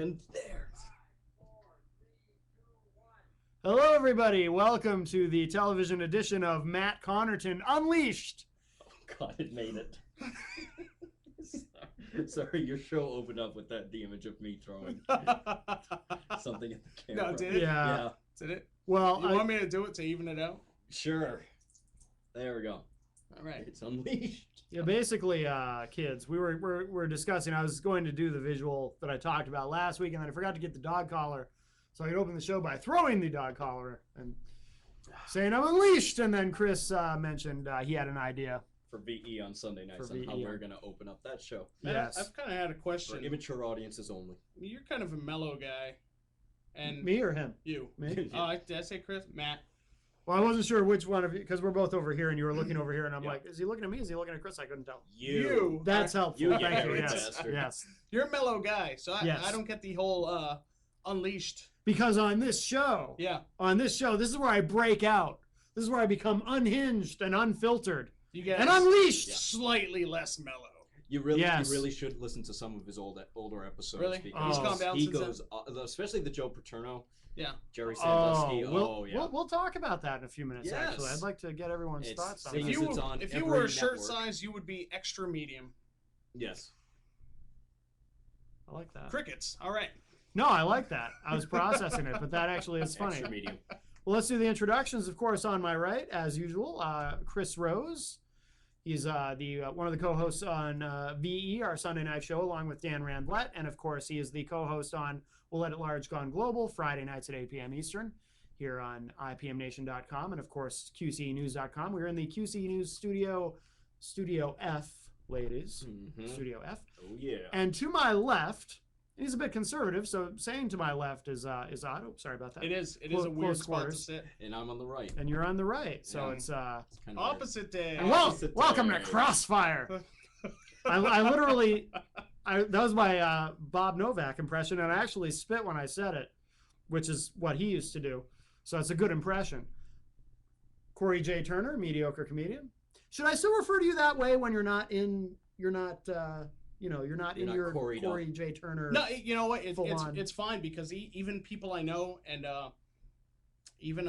And there. Hello, everybody. Welcome to the television edition of Matt Connarton Unleashed. Oh, God, it made it. Sorry, your show opened up with the image of me throwing something at the camera. No, did it? Yeah. Did it? Well, You want me to do it to even it out? Sure. There we go. All right. It's unleashed. Yeah, basically, kids, we're discussing. I was going to do the visual that I talked about last week, and then I forgot to get the dog collar, so I could open the show by throwing the dog collar and saying I'm unleashed. And then Chris mentioned he had an idea For VE on Sunday nights For on how VE. we're going to open up that show. Yes. I've kind of had a For question. immature audiences only. You're kind of a mellow guy. And Me or him? you. Me. Did I say Chris? Matt. Well, I wasn't sure which one of you, because we're both over here, and you were looking over here, and I'm Yeah. like, is he looking at me? Is he looking at Chris? I couldn't tell. You. That's helpful. You Thank you. hairy Yes. bastard. Yes. You're a mellow guy, so Yes. I don't get the whole unleashed. Because on this show, Yeah. this is where I break out. This is where I become unhinged and unfiltered You get and unleashed. slightly less mellow. You really, Yes. you really should listen to some of his older episodes. Really? Because He's calmed down he since goes, especially the Joe Paterno, Yeah. Jerry Sandusky. We'll talk about that in a few minutes. Yes. Actually, I'd like to get everyone's It's thoughts on thing that. is, it's on If you every were a shirt network. size, you would be extra medium. Yes. I like that. Crickets. All right. No, I like that. I was processing it, but that actually is funny. Extra medium. Well, let's do the introductions. Of course, on my right, as usual, Chris Rose. He's one of the co-hosts on VE, our Sunday night show, along with Dan Randlett. And, of course, he is the co-host on We'll Let It Large Gone Global, Friday nights at 8 p.m. Eastern, here on IPMNation.com and, of course, QCNews.com. We're in the QC News Studio F, ladies. Mhm. Studio F. Oh, yeah. And to my left, he's a bit conservative, so saying to my left is odd. Oh, sorry about that. It is a Close weird spot to quarters. sit. And I'm on the right. And you're on the right, so Yeah. it's It's kind of Opposite day. And well, Opposite welcome to day. Crossfire. I literally, that was my Bob Novak impression, and I actually spit when I said it, which is what he used to do. So it's a good impression. Corey J. Turner, mediocre comedian. Should I still refer to you that way when you're not in your Corey'd up. Corey J. Turner? No, you know what? Full on. It's fine because even people I know and even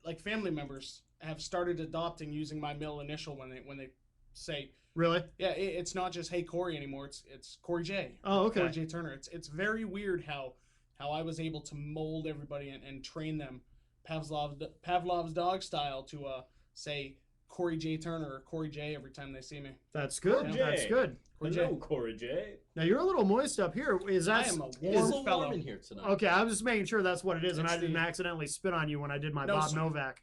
like family members have started adopting using my middle initial when they say Really? yeah. It's not just hey Corey anymore. It's Corey J. Oh, okay. Corey J. Turner. It's very weird how I was able to mold everybody and train them Pavlov's dog style to say Corey J. Turner or Corey J. every time they see me. That's good. Corey J. That's good. Corey Hello, J. Corey J. Now you're a little moist up here. Is I that? am a It's warm so fellow. warm in here tonight. Okay, I was just making sure that's what it is, and It's I didn't the- accidentally spit on you when I did my No, Bob sir. Novak.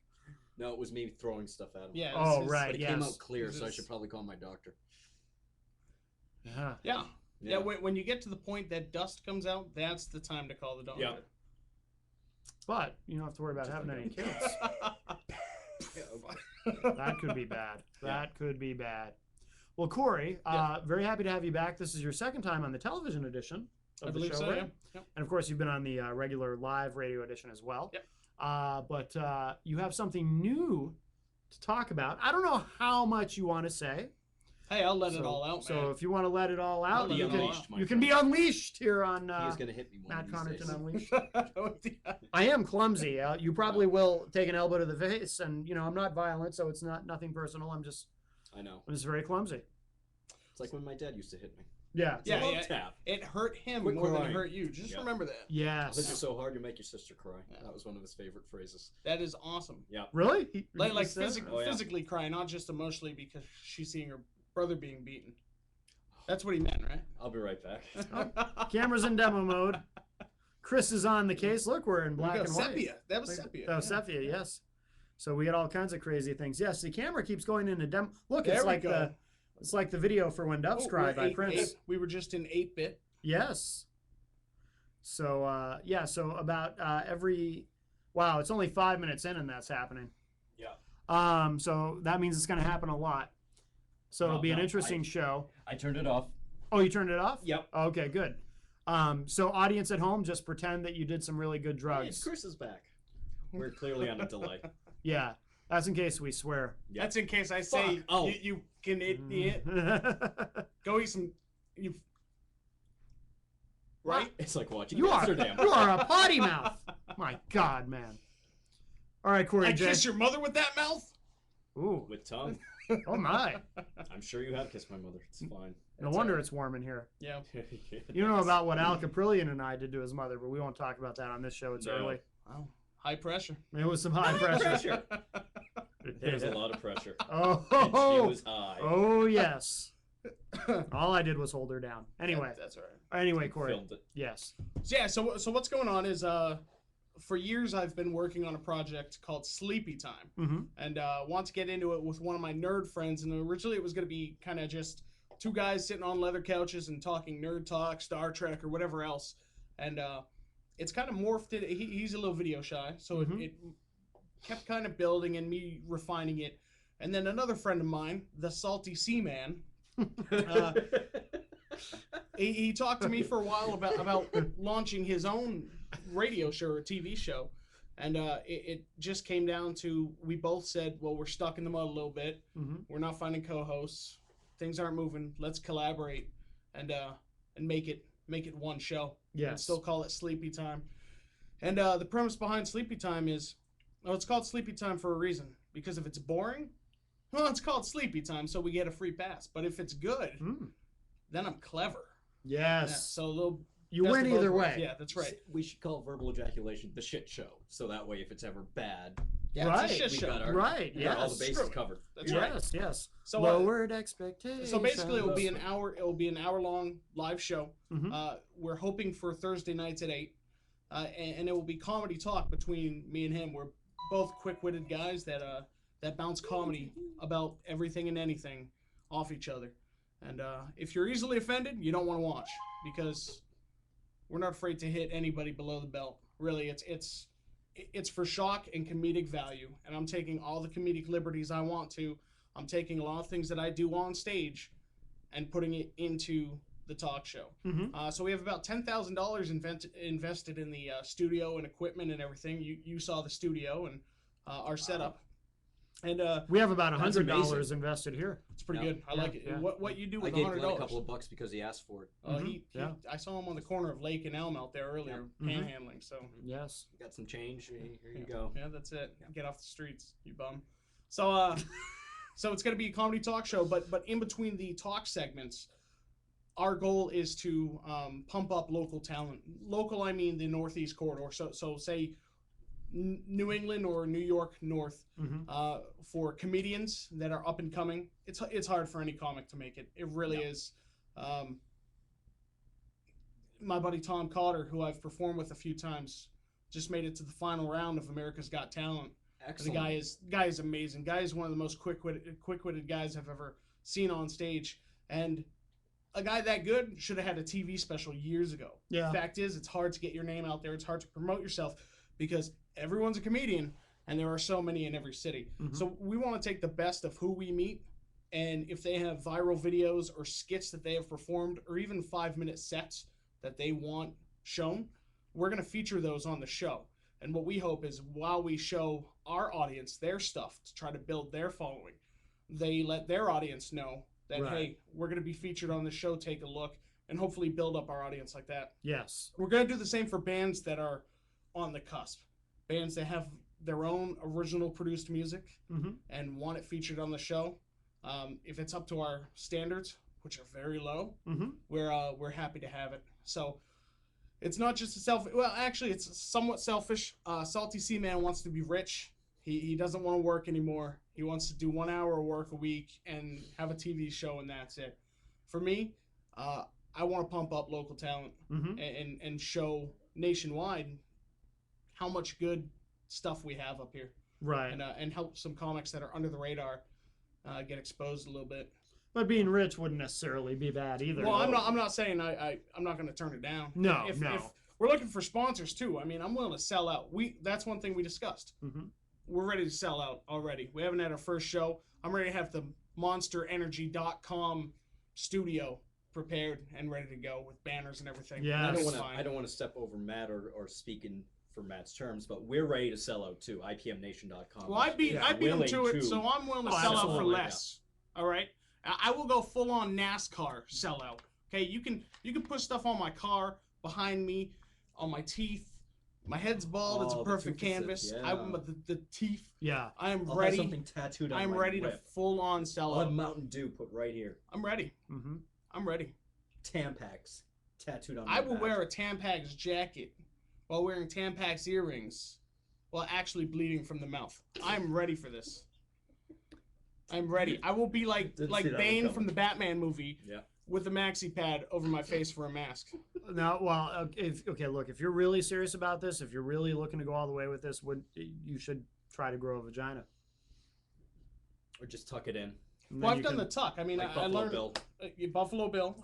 No, it was me throwing stuff at him. Yeah. Oh, it's- right. But it came yes. out clear, This so I is- should probably call my doctor. Yeah. Yeah. When you get to the point that dust comes out, that's the time to call the doctor. Yeah. But you don't have to worry about having any kids. That could be bad. That could be bad. Well, Corey, very happy to have you back. This is your second time on the television edition I of the believe show, so. right? Yeah. Yep. And of course, you've been on the regular live radio edition as well. Yep. But you have something new to talk about. I don't know how much you want to say. Hey, I'll let it all out, So man. if you want to let it all out, Be you unleashed, can, you can be unleashed here on He's going to hit me one Matt of these days. Connarton Unleashed. I am clumsy. You probably will take an elbow to the face, and I'm not violent, so it's nothing personal. I'm just very clumsy. It's like when my dad used to hit me. Yeah. It's a love Yeah. tap. It hurt him Quit more than crying. it hurt you. Just Yeah. remember that. I'll hit you Yes. so hard you make your sister cry. Yeah. That was one of his favorite phrases. That is awesome. Yeah. Really? Like said- physically crying, not just emotionally because she's seeing her brother being beaten. That's what he meant, right? I'll be right back. Camera's in demo mode. Chris is on the case. Look, we're in black We go, and white. sepia. That was sepia. Oh, sepia, yes. So we had all kinds of crazy things. Yes, the camera keeps going into demo. Look, There it's we like go. it's like the video for When Doves Oh, Cry we're by Prince. we were just in 8-bit. Yes. So so about wow, it's only 5 minutes in and that's happening. Yeah. So that means it's going to happen a lot. So it'll be an interesting show. I turned it off. Oh, you turned it off? Yep. Okay, good. So audience at home, just pretend that you did some really good Hey, drugs. Chris is back. We're clearly on a delay. Yeah, that's in case we swear. Yeah. That's in case I say Fuck. Oh. you can go eat some. You right? It's like watching You are Amsterdam. you are a potty mouth. My God, man. All right, Corey I J. kiss your mother with that mouth? Ooh. With tongue. Oh my. I'm sure you have kissed my mother. It's fine. No wonder it's warm in here. Yeah. You don't know about what Al Caprillion and I did to his mother, but we won't talk about that on this show. It's No. early. Wow. High pressure. It was some high pressure. There was a lot of pressure. Oh, And she was high. oh yes. All I did was hold her down. Anyway, That's all right. anyway, Corey. Filmed it. Yes. So yeah, so what's going on is for years I've been working on a project called Sleepy Time, Mm-hmm. and want to get into it with one of my nerd friends. And originally it was going to be kind of just two guys sitting on leather couches and talking nerd talk, Star Trek, or whatever else. And it's kind of morphed it. He's a little video shy, so Mhm. it kept kind of building and me refining it. And then another friend of mine, the Salty Seaman, he talked to me for a while about launching his own radio show or TV show, and it just came down to we both said, well, we're stuck in the mud a little bit. Mm-hmm. We're not finding co-hosts. Things aren't moving. Let's collaborate and make it one show. And Yes. still call it Sleepy Time. And the premise behind Sleepy Time is, it's called Sleepy Time for a reason. Because if it's boring, well, it's called Sleepy Time, so we get a free pass. But if it's good, Mm. then I'm clever. Yeah, Yes. so a little. You best win of both either worlds. way. Yeah, that's right. We should call verbal ejaculation the shit show. So that way, if it's ever bad, Yeah, Right. it's a shit we show. got our Right. we got all the Yes. bases Screw it. covered. That's right. Yes. Yes. So Lowered expectations. so basically, it'll be an hour. It'll be an hour-long live show. Mhm. We're hoping for Thursday nights at 8, and it will be comedy talk between me and him. We're both quick-witted guys that bounce comedy about everything and anything off each other. And if you're easily offended, you don't want to watch, because we're not afraid to hit anybody below the belt. Really, it's for shock and comedic value, and I'm taking all the comedic liberties I want to. I'm taking a lot of things that I do on stage and putting it into the talk show. Mhm. So we have about $10,000 invested in the studio and equipment and everything. You saw the studio and our setup, and We have about That's $100 amazing. invested here. it's pretty Yeah. good. I like it. Yeah. What you do I with gave Glenn a $100? couple of bucks because he asked for it. Yeah. I saw him on the corner of Lake and Elm out there earlier, panhandling. So Yes. Got some change. Here you go. yeah, that's it. Get off the streets, you bum. So so it's gonna be a comedy talk show, but in between the talk segments, our goal is to pump up local talent. Local, I mean the Northeast corridor. So say New England or New York North. Mhm. For comedians that are up and coming, it's hard for any comic to make it. It really is. My buddy Tom Cotter, who I've performed with a few times, just made it to the final round of America's Got Talent. Excellent. The guy is amazing. Guy is one of the most quick-witted guys I've ever seen on stage, and a guy that good should have had a TV special years ago. Yeah. Fact is, it's hard to get your name out there. It's hard to promote yourself because everyone's a comedian, and there are so many in every city. Mhm. So we want to take the best of who we meet, and if they have viral videos or skits that they have performed, or even 5-minute sets that they want shown, we're going to feature those on the show. And what we hope is, while we show our audience their stuff to try to build their following, they let their audience know that, Right. hey, we're going to be featured on the show, take a look, and hopefully build up our audience like that. Yes. We're going to do the same for bands that are on the cusp. Bands that have their own original produced music Mhm. and want it featured on the show. If it's up to our standards, which are very low, Mhm. we're happy to have it. So it's not just actually it's somewhat selfish. Salty Seaman wants to be rich. He doesn't want to work anymore. He wants to do 1 hour of work a week and have a TV show, and that's it. For me, I want to pump up local talent Mhm. and show nationwide how much good stuff we have up here, Right. and help some comics that are under the radar get exposed a little bit. But being rich wouldn't necessarily be bad either. Well, I'm not saying I'm not going to turn it down. No, if, no. If we're looking for sponsors too, I mean, I'm willing to sell out. That's one thing we discussed. Mhm. We're ready to sell out already. We haven't had our first show. I'm ready to have the MonsterEnergy.com studio prepared and ready to go with banners and everything. Yeah. I That's don't want fine. to. I don't want to step over Matt or speak in for Matt's terms, but we're ready to sell out too. IPMNation.com. Well, I beat Yeah, him willing to it, so I'm willing to Oh, sell out for absolutely, less. All right, I will go full on NASCAR sellout. Okay, you can put stuff on my car behind me, on my teeth. My head's bald. It's a Oh, the perfect tooth canvas. tips, I yeah. the teeth. Yeah. I am I'll ready. have something tattooed on I'm my ready to whip. full on sell I'll have out. Mountain Dew put right here. I'm ready. Mm-hmm. I'm ready. Tampax tattooed on my I will back. wear a Tampax jacket while wearing Tampax earrings while actually bleeding from the mouth. I'm ready for this. I'm ready. I will be like Didn't see that one Bane coming. from the Batman movie Yeah. with the maxi pad over my face for a mask. Now, well, look, if you're really serious about this, if you're really looking to go all the way with this, you should try to grow a vagina. Or just tuck it in. And Well, then I've done the tuck. I mean, Like I Buffalo learned Bill. Buffalo Bill.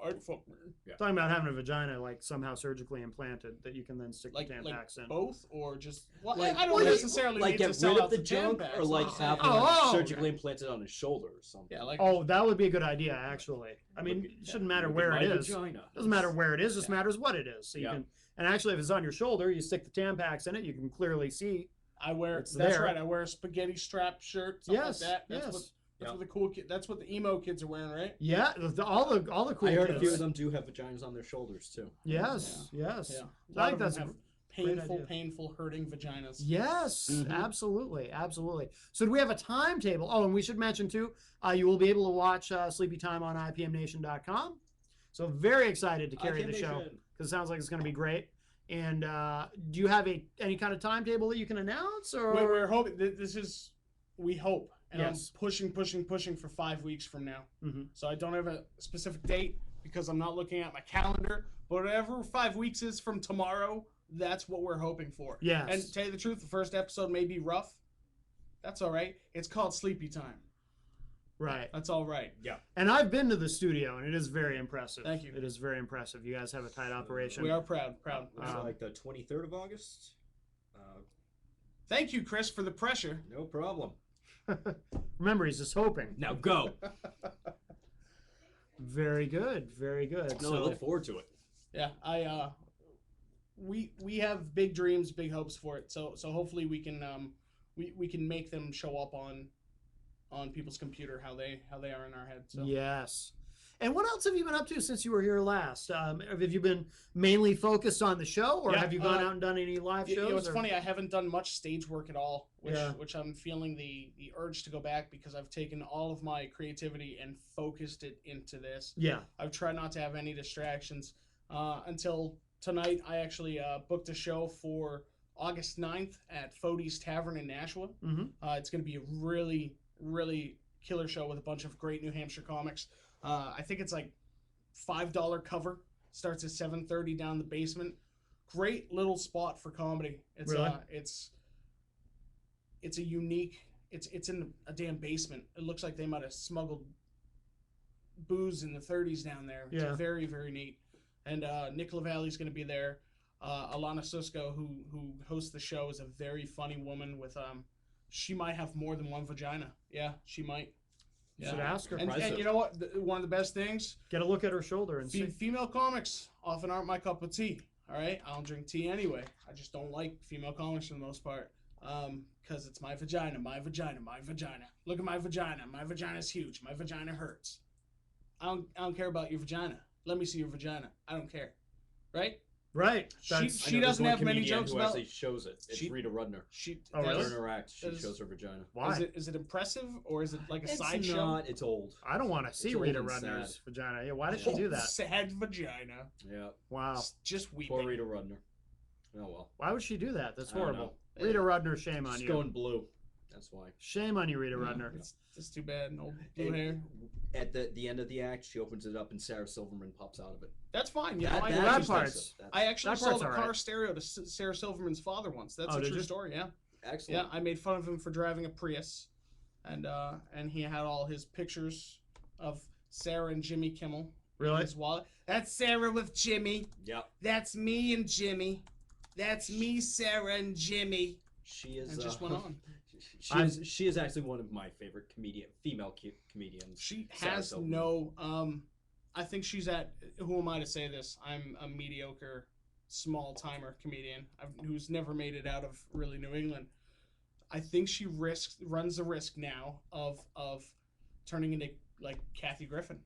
I'd fuck me. talking about having a vagina like somehow surgically implanted that you can then stick Like the Tampax in. both, or just well, Like- I don't well, necessarily Like need get to sell rid out of the the junk, Tampax. or like I'm have saying. one Oh, surgically okay. implanted on his shoulder or something. Yeah, like Oh, that would be a good idea, actually. I mean, Look at- it shouldn't matter look where at it my is. vagina. Doesn't matter where it is, just Yeah. matters what it is. So you Yeah. can, and actually, if it's on your shoulder, you stick the Tampax in it. You can clearly see. I wear. It's That's there. right. I wear a spaghetti strap shirt. Something Yes, like that. That's yes. what. That's Yeah. what the cool kid. That's what the emo kids are wearing, right? Yeah, all the cool I heard kids. a few of them do have vaginas on their shoulders too. Yes, yes. Yeah. I think that's a have great painful, idea. painful, hurting vaginas. Yes, Mhm. absolutely, absolutely. So do we have a timetable? Oh, and we should mention too, you will be able to watch Sleepy Time on IPMNation.com. So very excited to carry the show because it sounds like it's going to be great. And do you have any kind of timetable that you can announce, or We're hoping. This is. We hope, and Yes. I'm pushing for 5 weeks from now. Mhm. So I don't have a specific date because I'm not looking at my calendar. But whatever 5 weeks is from tomorrow, that's what we're hoping for. Yes. And to tell you the truth, the first episode may be rough. That's all right. It's called Sleepy Time. right? That's all right. Yeah. And I've been to the studio, and it is very impressive. Thank you. It is very impressive. You guys have a tight operation. We are proud. Proud. Looks Wow. like the 23rd of August. Thank you, Chris, for the pressure. No problem. Remember, he's just hoping. Now go. Very good, very good. No, I look forward to it. Yeah, we have big dreams, big hopes for it. So hopefully we can we can make them show up on people's computer how they are in our head. So Yes. And what else have you been up to since you were here last? Have you been mainly focused on the show, or Yeah, have you gone out and done any live shows? You know, it's or- funny. I haven't done much stage work at all, Yeah. which I'm feeling the urge to go back because I've taken all of my creativity and focused it into this. Yeah. I've tried not to have any distractions until tonight. I actually booked a show for August 9th at Fody's Tavern in Nashua. Mm-hmm. It's going to be a really, really killer show with a bunch of great New Hampshire comics. I think it's like $5 cover. Starts at 7:30 down the basement. Great little spot for comedy. It's Really? it's a unique. It's in a damn basement. It looks like they might have smuggled booze in the 30s down there. It's Yeah. very, very neat. And Nick LaValle's going to be there. Alana Susko, who hosts the show, is a very funny woman with she might have more than one vagina. Yeah, she might. You should ask her. And you know what? One of the best things, Get a look at her shoulder and see. female comics often aren't my cup of tea. All right, I don't drink tea anyway. I just don't like female comics for the most part. Because it's my vagina, my vagina, my vagina. Look at my vagina. My vagina's huge. My vagina hurts. I don't care about your vagina. Let me see your vagina. I don't care. Right? Right. She- That's, she doesn't have many jokes who about- actually shows it. It's She- Rita Rudner. She. Oh, really? that's- During her act, she That is- shows her vagina. why? Is it impressive or is it like a It's sideshow? not. It's old. I don't want to see It's old Rita and Rudner's sad. vagina. Yeah, why does she do that? Sad vagina. Yeah. Wow. Just Poor weeping. Rita Rudner. Oh well. Why would she do that? That's I don't horrible. know. Rita Rudner, shame on It's you. going blue. That's why. Shame on you, Rita Yeah, Rudner. It's too bad. No blue And hair. At the end of the act, she opens it up and Sarah Silverman pops out of it. That's fine. Yeah, That- I, that that actually part's- sticks. That's I actually that sold part's a all car right. stereo to Sarah Silverman's father once. That's Oh, a did true you? story. Yeah. excellent. Yeah, I made fun of him for driving a Prius, and he had all his pictures of Sarah and Jimmy Kimmel in Really? his wallet. That's Sarah with Jimmy. Yep. That's me and Jimmy. That's me, Sarah and Jimmy. She is. And just went on. She is actually one of my favorite female comedians. She Sarah has Silverman. no. I think she's at. Who am I to say this? I'm a mediocre, small timer comedian who's never made it out of really New England. I think she runs the risk now of turning into like Kathy Griffin.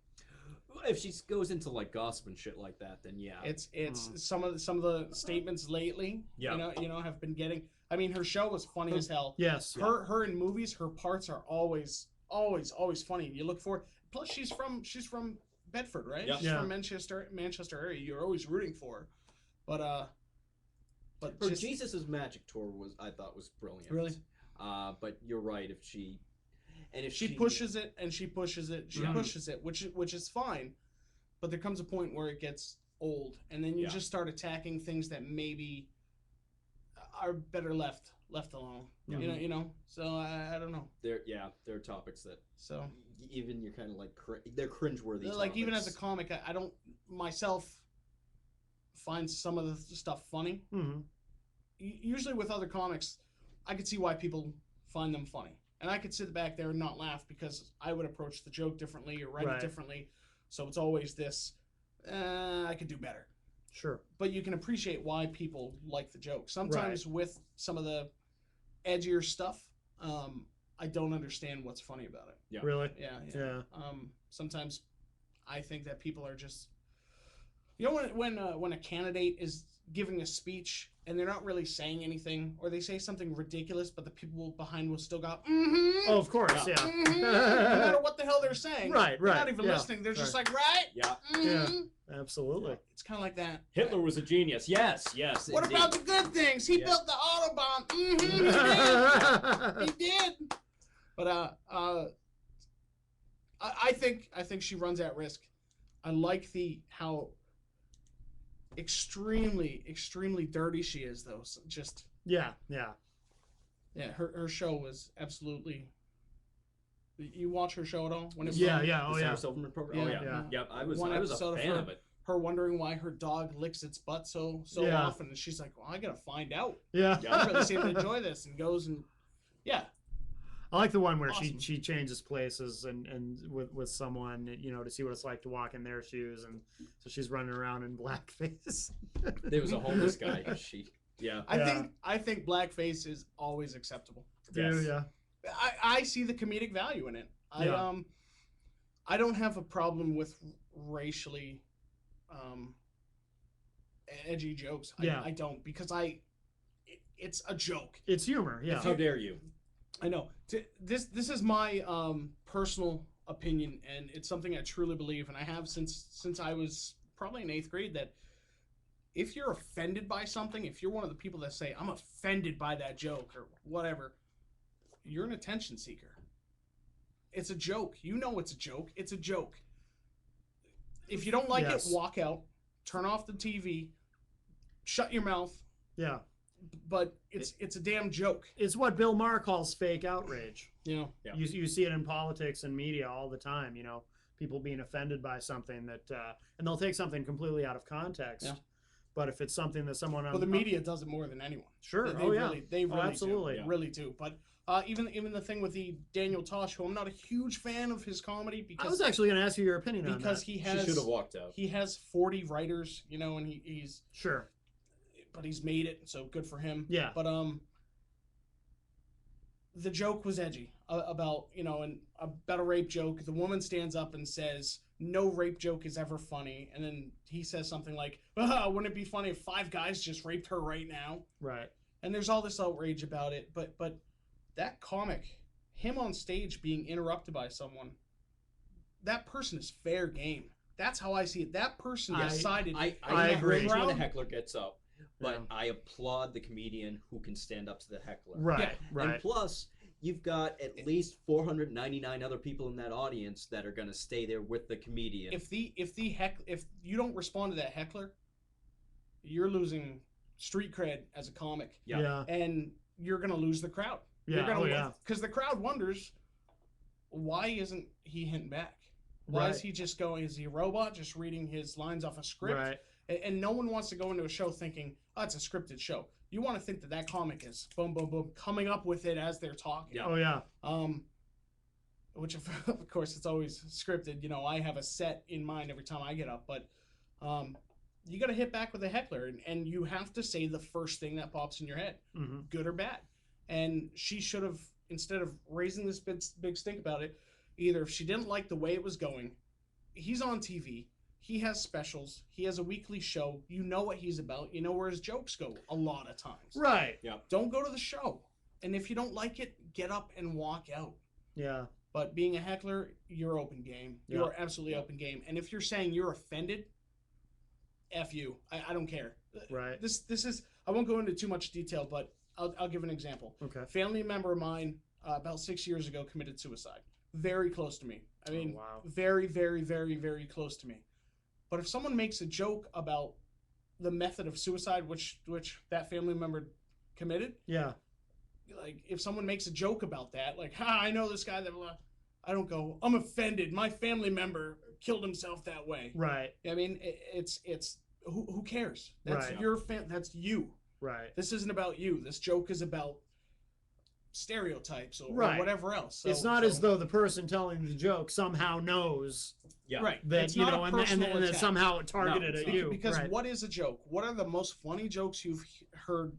if she goes into like gossip and shit like that, then yeah. It's some of the statements lately. Yeah. You know have been getting. I mean, her show was funny as hell. Yes. Her in movies, her parts are always funny. You look for. Plus, she's from Bedford, right? Yeah. She's from Manchester area. You're always rooting for her. But her Jesus' Magic tour I thought was brilliant. Really? But you're right. If she pushes it and she pushes it, Yeah. pushes it, which is fine. But there comes a point where it gets old, and then you Yeah. just start attacking things that maybe are better left alone. Mhm. You know. So I don't know. there are topics that So even you're kind of like they're cringeworthy. like even as a topics. comic, I don't myself find some of the stuff funny. Mm-hmm. Usually with other comics, I could see why people find them funny, and I could sit back there and not laugh because I would approach the joke differently or write Right. it differently. So it's always this. I could do better. Sure. But you can appreciate why people like the joke. Sometimes with some of the edgier stuff, I don't understand what's funny about it. Yeah. Really? Yeah. Sometimes I think that people are just, when a candidate is giving a speech and they're not really saying anything, or they say something ridiculous, but the people behind will still go, mm-hmm. Oh, of course. Yeah. Mm-hmm. No matter what the hell they're saying. Right. They're Right. not even yeah. listening. They're just Right. like, right? Yeah. Mm-hmm. Absolutely. It's kind of like that. Hitler was a genius. Yes. What indeed. about the good things? He Yeah. built the Autobahn. Mm-hmm, he did. But I think she runs at risk. I like how extremely dirty she is, though. So just yeah. her show was absolutely. You watch her show at all? When Yeah. from- Yeah. Oh, The Sarah yeah. Silverman program. Yeah, Oh yeah. yeah. I was One a episode of fan her. of it. Her wondering why her dog licks its butt so Yeah. often, and she's like, "Well, I gotta find out." Yeah. Yeah. I really seem to enjoy this, and goes and I like the one where Awesome. she changes places and with someone, to see what it's like to walk in their shoes, and so she's running around in blackface. There was a homeless guy. Yeah. I think blackface is always acceptable. Yes. Yeah. I see the comedic value in it. Yeah. I don't have a problem with racially edgy jokes. Yeah. I don't, because it's a joke. It's humor. Yeah. How dare you? I know. This is my personal opinion, and it's something I truly believe, and I have since I was probably in 8th grade, that if you're offended by something, if you're one of the people that say, I'm offended by that joke or whatever, you're an attention seeker. It's a joke. You know it's a joke. It's a joke. If you don't like Yes. it, walk out, turn off the TV, shut your mouth. Yeah. But it's a damn joke. It's what Bill Maher calls fake outrage. Yeah. You see it in politics and media all the time. People being offended by something that, and they'll take something completely out of context. Yeah. But if it's something that someone on Well, the media does it more than anyone. sure, They yeah, really, they really absolutely. do. Really do. But even the thing with the Daniel Tosh, who I'm not a huge fan of his comedy, I was because actually going to ask you your opinion on that. he She should have has walked out. 40 writers, and he's Sure. but he's made it, so good for him. Yeah. But the joke was edgy about about a rape joke. The woman stands up and says, "No rape joke is ever funny," and then he says something like, "Wouldn't it be funny if 5 guys just raped her right now?" Right. And there's all this outrage about it, but that comic, him on stage being interrupted by someone, that person is fair game. That's how I see it. That person decided. I agree. agree when a heckler gets up, but Yeah. I applaud the comedian who can stand up to the heckler. Right. Yeah. Right. And plus, you've got at least 499 other people in that audience that are going to stay there with the comedian. If you don't respond to that heckler, you're losing street cred as a comic, Yeah. Yeah. and you're gonna lose the crowd. Yeah. You're gonna Oh, yeah. because the crowd wonders, why isn't he hitting back? Why is Right. he just going? Is he a robot just reading his lines off a script? Right. And no one wants to go into a show thinking, oh, it's a scripted show. You want to think that comic is boom, boom, boom, coming up with it as they're talking. Yeah. Oh yeah. Which of course it's always scripted. I have a set in mind every time I get up, but you got to hit back with a heckler, and you have to say the first thing that pops in your head, Hmm. good or bad. And she should have, instead of raising this big stink about it, either if she didn't like the way it was going, he's on TV. He has specials. He has a weekly show. You know what he's about. You know where his jokes go a lot of times. Right. Don't go to the show. And if you don't like it, get up and walk out. Yeah. But being a heckler, you're open game. You're absolutely open game. And if you're saying you're offended, F you. I don't care. Right. This is, I won't go into too much detail, but I'll give an example. Okay. A family member of mine about 6 years ago committed suicide. Very close to me. I mean, wow. very, very, very, very close to me. But if someone makes a joke about the method of suicide which that family member committed, Yeah. like if someone makes a joke about that, like, I know this guy that blah, I don't go, I'm offended. My family member killed himself that way. Right. I mean, it's who cares? That's Right. your that's you. Right. This isn't about you. This joke is about stereotypes or whatever else. So, it's not as though the person telling the joke somehow knows right. that, it's you not know, a and personal then attack. somehow targeted at you. Because right. what is a joke? What are the most funny jokes you've heard?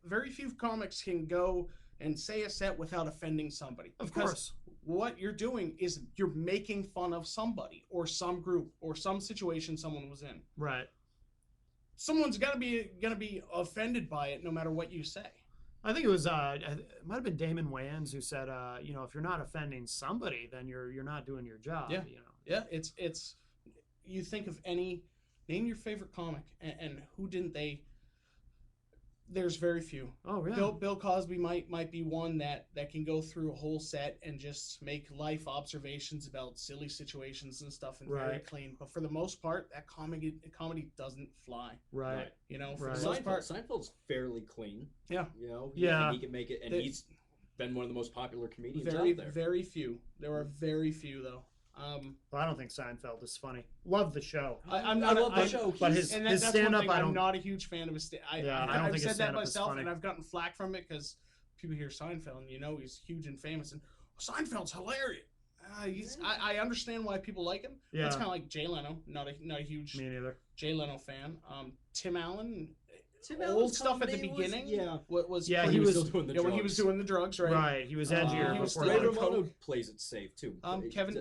Very few comics can go and say a set without offending somebody. Of course. What you're doing is you're making fun of somebody or some group or some situation someone was in. Right. Someone's gonna be offended by it no matter what you say. I think it was it might have been Damon Wayans who said, you know, if you're not offending somebody, then you're not doing your job. Yeah. You know. Yeah. It's you think of name your favorite comic and who didn't they? There's very few. Oh yeah. Bill Cosby might be one that can go through a whole set and just make life observations about silly situations and stuff and very Right. clean. But for the most part, that comedy doesn't fly. Right. You know, for Right. the most part, Seinfeld's fairly clean. Yeah. You know, Yeah. he can make it, and he's been one of the most popular comedians very out there. very few. There are very few though. Well, I don't think Seinfeld is funny. Love the show. I love the show. But his that's stand one up, thing, I'm not a huge fan of his. I don't I've think his said that stand-up is myself, funny. and I've gotten flack from it because people hear Seinfeld, and you know he's huge and famous, and Seinfeld's hilarious. I understand why people like him. Yeah. That's kind of like Jay Leno, not a huge Me neither. Jay Leno fan. Tim Allen. Tim Old Allen's stuff at the comedy was- beginning. yeah. Was Yeah, pretty- he was still doing the when he was drugs. doing the drugs, right? Right. He was edgier. he was before still Ray that. on Romano coke. plays it safe too.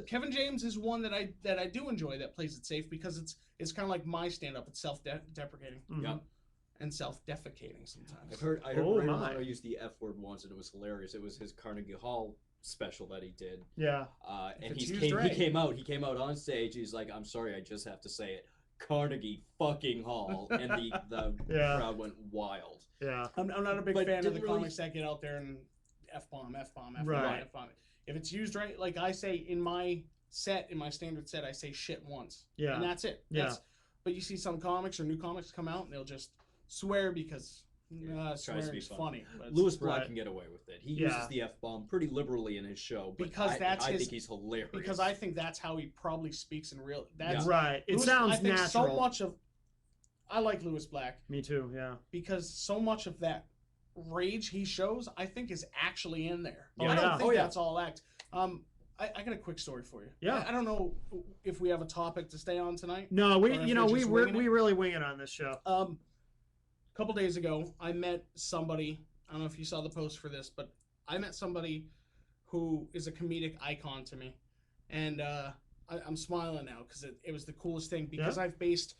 Kevin James is one that I do enjoy that plays it safe because it's kind of like my stand up. It's self-deprecating Mhm. Yeah. and self-defecating sometimes. I heard Oh, Ray my. Romano use the F word once, and it was hilarious. It was his Carnegie Hall special that he did. Yeah. And it's he used came, right. he came out on stage. He's like, "I'm sorry, I just have to say it, Carnegie fucking Hall," and the Yeah. crowd went wild. Yeah. I'm not a big But fan of the didn't really- comics that get out there and F-bomb, F-bomb, F-bomb, Right. F-bomb. If it's used right, like I say in my standard set, I say shit once. Yeah. And that's it. Yeah. But you see some comics or new comics come out and they'll just swear because Tries to be swearing's funny. But Lewis Black Right. can get away with it. He Yeah. uses the F bomb pretty liberally in his show, but Because that's I his- think he's hilarious. because I think that's how he probably speaks in real. That's Right. It Lewis- sounds I think natural. so much of. I like Lewis Black Me too. Yeah. because so much of that rage he shows, I think, is actually in there. Oh, I don't yeah. think Oh, yeah. that's all act. I got a quick story for you. Yeah. I don't know if we have a topic to stay on tonight. No, we Or if you know we're we just we winging it. really wing it on this show. A couple days ago, I met somebody. I don't know if you saw the post for this, but I met somebody who is a comedic icon to me, and I'm smiling now because it was the coolest thing because Yeah. I've based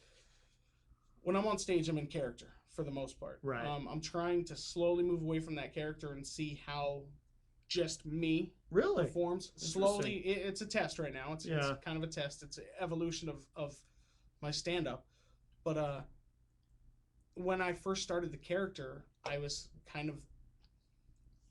when I'm on stage, I'm in character for the most part. Right. I'm trying to slowly move away from that character and see how just me Really? performs slowly. It's a test right now. It's Yeah. kind of a test. It's an evolution of my stand-up. But when I first started the character, I was kind of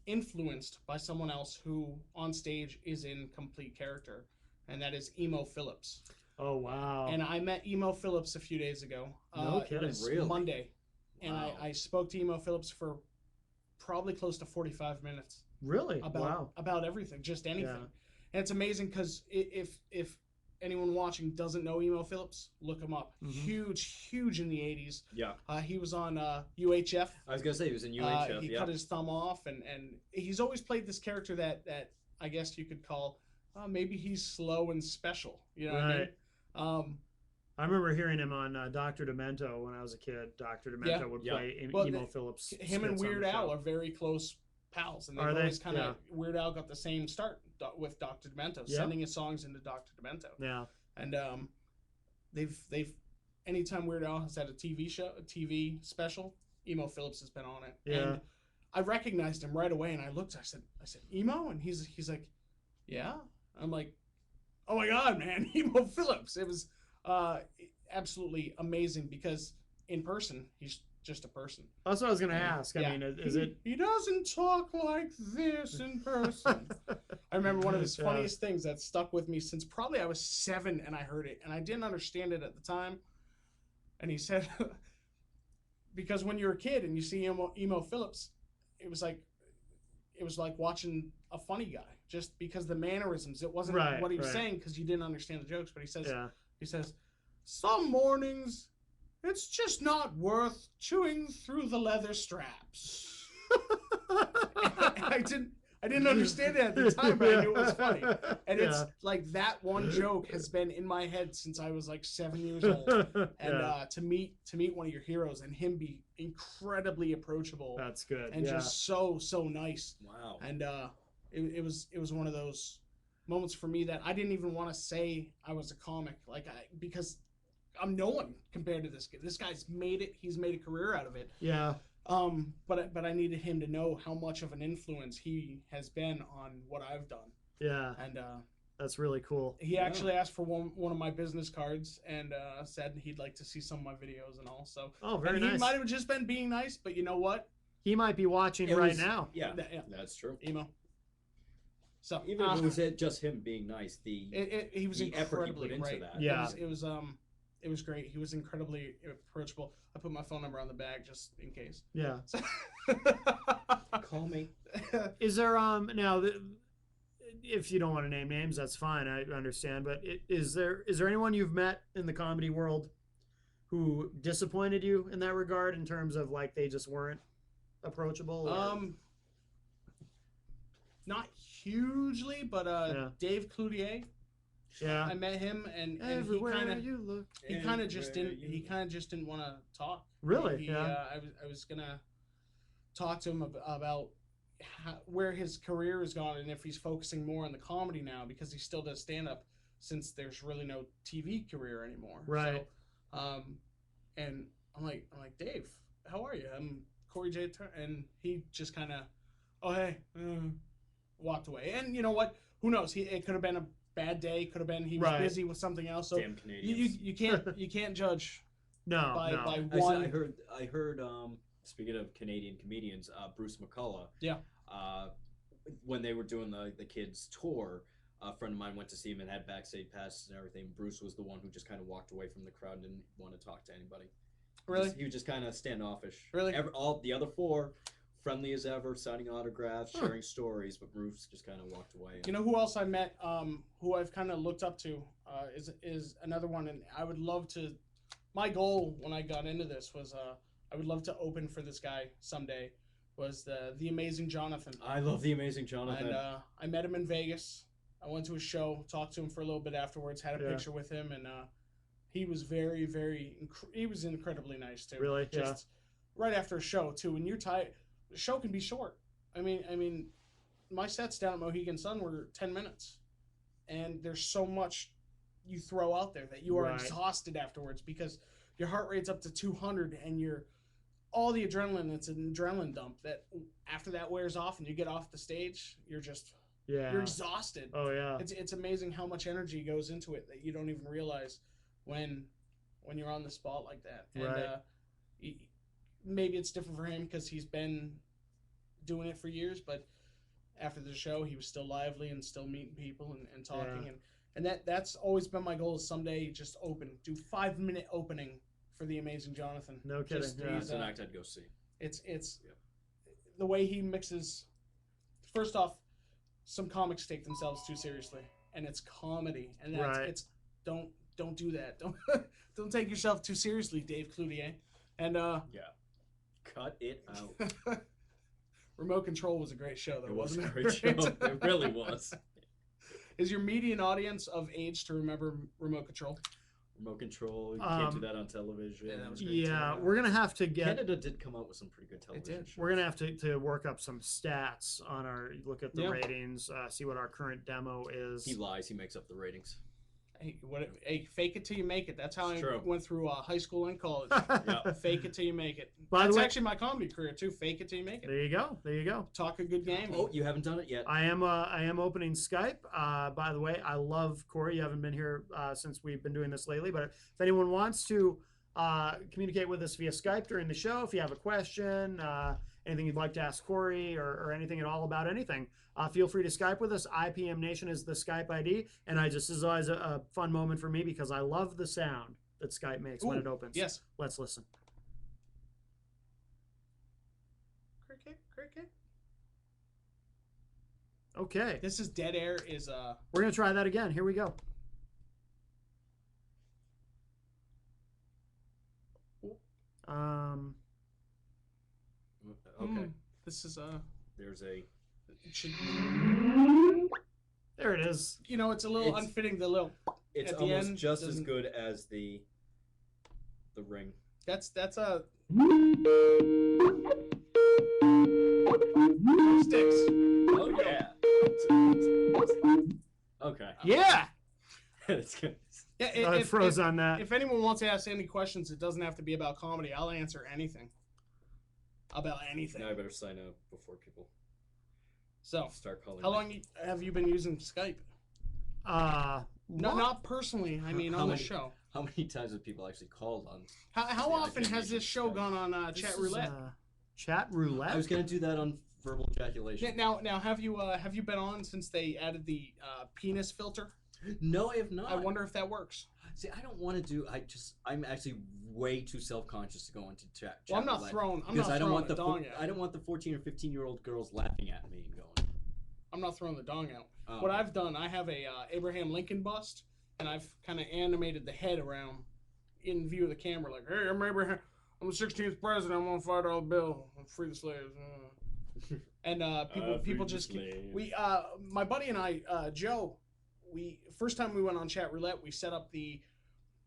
influenced by someone else who on stage is in complete character, and that is Emo Phillips. Oh wow. And I met Emo Phillips a few days ago. No It kidding. was Really? Monday. And Wow. I spoke to Emo Phillips for probably close to 45 minutes Really? about Wow. everything, just anything. Yeah. And it's amazing because if anyone watching doesn't know Emo Phillips, look him up. Mhm. Huge in the 80s. Yeah, He was on UHF. I was gonna say he was in UHF. He yeah, cut his thumb off, and he's always played this character that I guess you could call maybe he's slow and special. You know what I mean? I remember hearing him on Dr. Demento when I was a kid. Dr. Demento Yeah. would Yeah. play Well, Emo Phillips. Him and skits on Weird the Al show. are very close pals, and Are they've they? always kind of Weird Al got the same start with Dr. Demento, Yeah. sending his songs into Dr. Demento. Yeah. and they've anytime Weird Al has had a TV special, Emo Phillips has been on it. Yeah. And I recognized him right away, and I looked. I said, Emo, and he's like, yeah. I'm like, oh my god, man, Emo Phillips. It was absolutely amazing because in person, he's just a person. That's what I was gonna ask. I Yeah. mean, is it? He doesn't talk like this in person. I remember one of his Yeah. funniest things that stuck with me since probably I was 7 and I heard it, and I didn't understand it at the time. And he said, because when you're a kid and you see Emo Phillips, it was like watching a funny guy, just because the mannerisms. It wasn't Right, what he was right. saying because you didn't understand the jokes. But Yeah. he says, some mornings it's just not worth chewing through the leather straps. I didn't understand it at the time, but I knew it was funny. And it's like that one joke has been in my head since I was like 7 years old. And to meet one of your heroes and him be incredibly approachable That's good. and just so nice. Wow. And it was one of those moments for me that I didn't even want to say I was a comic, because I'm no one compared to this guy. This guy's made it. He's made a career out of it. Yeah. But I needed him to know how much of an influence he has been on what I've done. Yeah. And that's really cool. he actually asked for one of my business cards and said he'd like to see some of my videos and all. So Oh, very and he nice. might have just been being nice, but you know what? He might be watching It right was- now. Yeah, Yeah. that's true. Emo. So Even if it was just him being nice, he was the effort he incredibly put into great. that. Yeah. It was great. He was incredibly approachable. I put my phone number on the bag just in case. Yeah. Call me. Is there now? If you don't want to name names, that's fine. I understand. But is there anyone you've met in the comedy world who disappointed you in that regard, in terms of like they just weren't approachable? Or... Not hugely, but Dave Cloutier. Yeah. I met him and Everywhere he kind of you look. just didn't want to talk. Really? Yeah. I was gonna talk to him about where his career has gone and if he's focusing more on the comedy now, because he still does stand up since there's really no TV career anymore. Right. So, and I'm like Dave, how are you? I'm Corey J. And he just kind of, oh hey, walked away. And you know what? Who knows? It could have been a bad day. Could have been he was busy with something else. So Damn Canadians. you can't judge. No. By Actually, one. I heard. Speaking of Canadian comedians, Bruce McCullough. Yeah. When they were doing the kids tour, a friend of mine went to see him and had backstage passes and everything. Bruce was the one who just kind of walked away from the crowd and didn't want to talk to anybody. Really? He was just kind of standoffish. Really? All the other four, friendly as ever, signing autographs, sharing stories, but Bruce just kind of walked away. You know who else I met? Who I've kind of looked up to is another one, and I would love to. My goal when I got into this was I would love to open for this guy someday. Was the Amazing Jonathan? I love the Amazing Jonathan. And I met him in Vegas. I went to his show, talked to him for a little bit afterwards, had a picture with him, and he was he was incredibly nice too. Really? Just right after a show too. When you're tired, the show can be short. I mean, my sets down at Mohegan Sun were 10 minutes, and there's so much you throw out there that you are exhausted afterwards because your heart rate's up to 200 and you're all the adrenaline. It's an adrenaline dump that after that wears off and you get off the stage, you're just you're exhausted. Oh yeah. It's amazing how much energy goes into it that you don't even realize when you're on the spot like that. And maybe it's different for him because he's been doing it for years, but after the show he was still lively and still meeting people and talking and that's always been my goal, is someday just do 5-minute opening for the Amazing Jonathan. No kidding. It's an act I'd go see. It's the way he mixes. First off, some comics take themselves too seriously, and it's comedy, and it's don't do that. Don't take yourself too seriously, Dave Cloutier. And cut it out. Remote Control was a great show, though. It was a wasn't great show. It really was. Is your median audience of age to remember Remote Control? Remote Control. You can't do that on television. Yeah, that was great Yeah, too. we're gonna have to get. Canada did come out with some pretty good television shows. We're gonna have to work up some stats on our look at the ratings, see what our current demo is. He lies. He makes up the ratings. Hey, fake it till you make it. That's how It's I true. went through high school and college. Yeah. Fake it till you make it. By the That's way- actually my comedy career too. Fake it till you make it. There you go. There you go. Talk a good game. Oh, you haven't done it yet. I am opening Skype. By the way, I love Corey. You haven't been here since we've been doing this lately, but if anyone wants to communicate with us via Skype during the show, if you have a question, anything you'd like to ask Corey, or anything at all about anything, feel free to Skype with us. IPM Nation is the Skype ID, and this is always a fun moment for me because I love the sound that Skype makes when Ooh, it opens. Yes. Let's listen. Cricket, cricket. Okay, This is dead air. we're gonna try that again. Here we go. Um, Okay. This is There's a. it should, there it is. it's a little It's- unfitting. The little. It's At the almost end, just as doesn't- good as the ring. That's a sticks. Oh yeah. Okay. Yeah, It's good. Yeah. I froze on that. If anyone wants to ask any questions, it doesn't have to be about comedy. I'll answer anything. About anything. Now I better sign up before people So, start calling. how me. long have you been using Skype? No, what? not personally. I mean, How on the many- show. How many times have people actually called on? How Yeah, often I can has this imagine show Skype. gone on This chat is, roulette? Chat roulette. I was gonna do that on verbal ejaculation. Now have you been on since they added the penis filter? No, I have not. I wonder if that works. See, I don't want to do. I'm actually way too self-conscious to go into chat. Well, I'm not roulette throwing. I'm because not I don't throwing want the the dong out. I don't want the 14 or 15-year-old girls laughing at me and going. I'm not throwing the dong out. Oh, What I've done, I have a Abraham Lincoln bust, and I've kind of animated the head around in view of the camera, like, "Hey, I'm Abraham. I'm the 16th president. I'm on $5 bill. I'm free the slaves." And people just my buddy and I, Joe, first time we went on chat roulette, we set up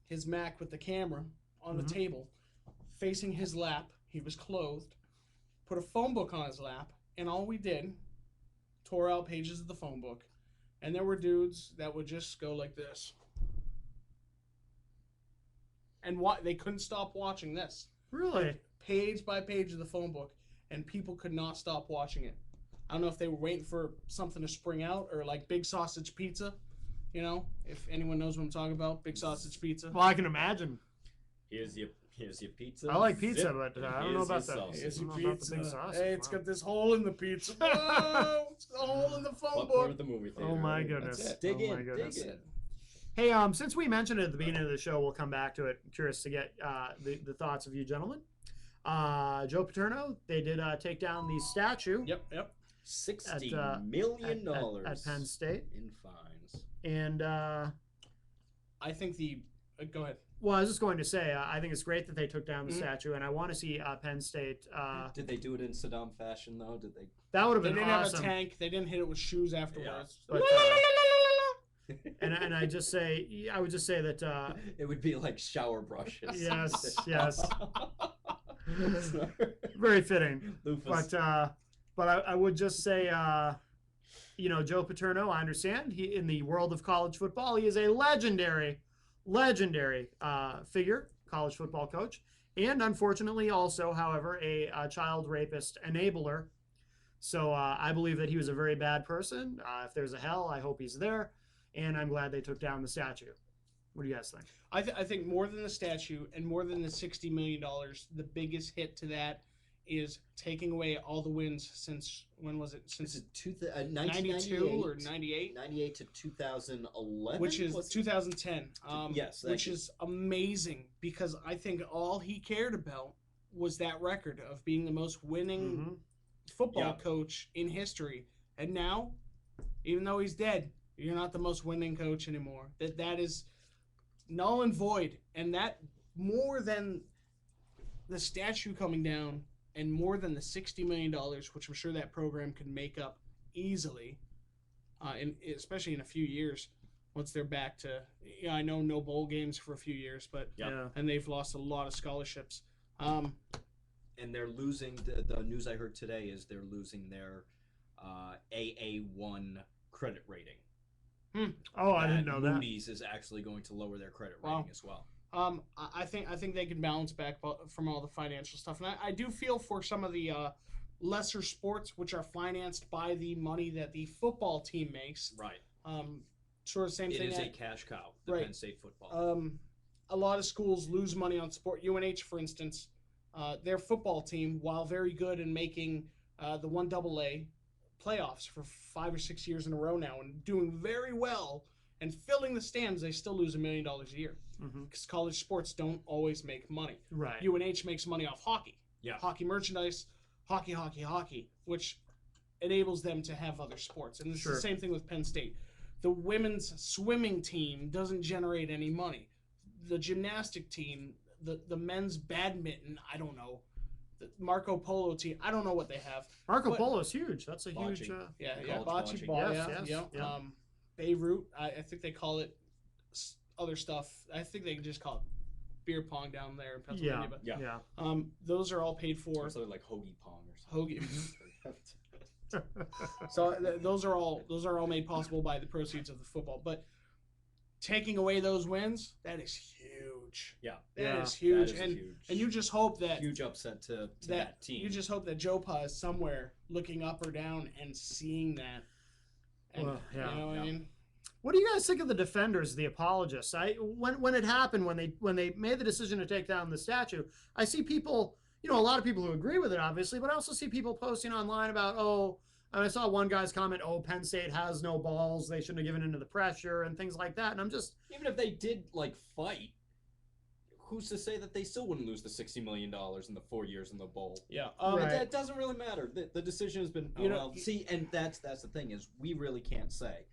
his Mac with the camera on the table, facing his lap. He was clothed, put a phone book on his lap, and all we did, tore out pages of the phone book, and there were dudes that would just go like this, and they couldn't stop watching this Really? page by page of the phone book, and people could not stop watching it. I don't know if they were waiting for something to spring out, or like Big Sausage Pizza. If anyone knows what I'm talking about, Big Sausage Pizza. Well, I can imagine. Here's your pizza. I like pizza, Zip. but I don't Here's know your about that. sausage. Here's I your don't know about the big pizza. sausage. Hey, it's Wow. got this hole in the pizza. Whoa, it's got a hole in the phone What part book. of the movie theater? Oh my right? goodness. That's it. Dig Oh in. my goodness. Dig in. Hey, since we mentioned it at the beginning of the show, we'll come back to it. Curious to get the thoughts of you gentlemen. Joe Paterno, they did take down the statue Yep. $60 million at Penn State. in fines. And, I think go ahead. well, I was just going to say, I think it's great that they took down the statue, and I want to see Penn State. Did they do it in Saddam fashion though? Did they? That would have They been didn't awesome. have a tank. They didn't hit it with shoes afterwards. But, and I would just say that It would be like shower brushes. yes, very fitting. Lufus. But I would just say, Joe Paterno, I understand he in the world of college football, he is a legendary figure, college football coach, and unfortunately also, however, a child rapist enabler. So I believe that he was a very bad person. If there's a hell, I hope he's there, and I'm glad they took down the statue. What do you guys think? I think more than the statue and more than the $60 million, the biggest hit to that is taking away all the wins since, when was it? Since Is it 92 or 98? 98 to 2011? Which is Was it? 2010. Yes, thank which you. is amazing because I think all he cared about was that record of being the most winning football Yeah. coach in history. And now, even though he's dead, you're not the most winning coach anymore. That is null and void. And that, more than the statue coming down and more than the $60 million, which I'm sure that program can make up easily, especially in a few years once they're back to, I know no bowl games for a few years, but Yeah. and they've lost a lot of scholarships. And they're losing. The news I heard today is they're losing their AA1 credit rating. Oh, I didn't know that. Moody's is actually going to lower their credit rating as well. I think they can balance back from all the financial stuff, and I do feel for some of the lesser sports which are financed by the money that the football team makes. Right. Sort of same thing. It is a cash cow. The Right. Penn State football. A lot of schools lose money on sport. UNH, for instance, their football team, while very good in making the 1AA playoffs for 5 or 6 years in a row now and doing very well and filling the stands, they still lose $1 million a year because college sports don't always make money. Right. UNH makes money off hockey. Yeah. Hockey merchandise, hockey, which enables them to have other sports. And it's the same thing with Penn State. The women's swimming team doesn't generate any money. The gymnastic team, the men's badminton, I don't know. The Marco Polo team, I don't know what they have. Marco Polo is huge. That's a Bocce. huge. Bocce bocce. ball, Yes. Beirut, I think they call it other stuff. I think they just call it beer pong down there in Pennsylvania. But Yeah. those are all paid for. Or something like hoagie pong or something. Hoagie. So those are all made possible by the proceeds of the football. But taking away those wins, that is huge. Yeah. That is huge. That is and huge. and you just hope that Huge upset to that team. You just hope that Joe Pa is somewhere looking up or down and seeing that. And, Well, yeah. You know what I mean? What do you guys think of the defenders, the apologists? When it happened, when they made the decision to take down the statue, I see people, a lot of people who agree with it, obviously, but I also see people posting online about, and I saw one guy's comment, Penn State has no balls, they shouldn't have given into the pressure and things like that. And I'm just, even if they did fight, who's to say that they still wouldn't lose the $60 million in the 4 years in the bowl? Yeah. It doesn't really matter. The decision has been, and that's the thing is we really can't say.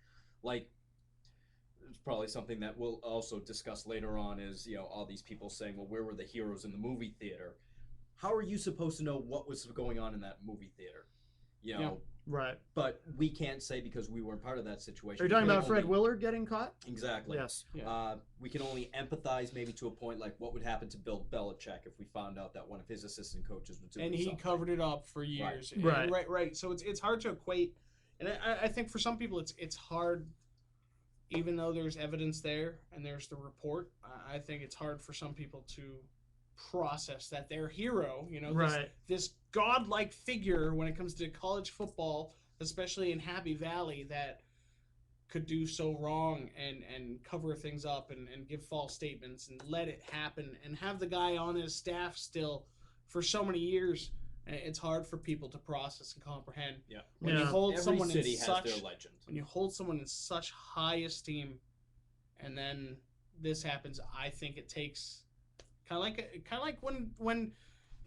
It's probably something that we'll also discuss later on is, all these people saying, well, where were the heroes in the movie theater? How are you supposed to know what was going on in that movie theater? Right. But we can't say because we weren't part of that situation. Are you talking about Fred Willard getting caught? Exactly. Yes. Yeah. We can only empathize maybe to a point like what would happen to Bill Belichick if we found out that one of his assistant coaches was doing and he something. covered it up for years. Right. Right. So it's hard to equate, and I think for some people it's hard, even though there's evidence there and there's the report. I think it's hard for some people to process that their hero, this godlike figure when it comes to college football, especially in Happy Valley, that could do so wrong and cover things up and give false statements and let it happen and have the guy on his staff still for so many years. It's hard for people to process and comprehend. Yeah. When you hold Every someone city in has such their legend. when you hold someone in such high esteem, and then this happens, I think it takes kind of like when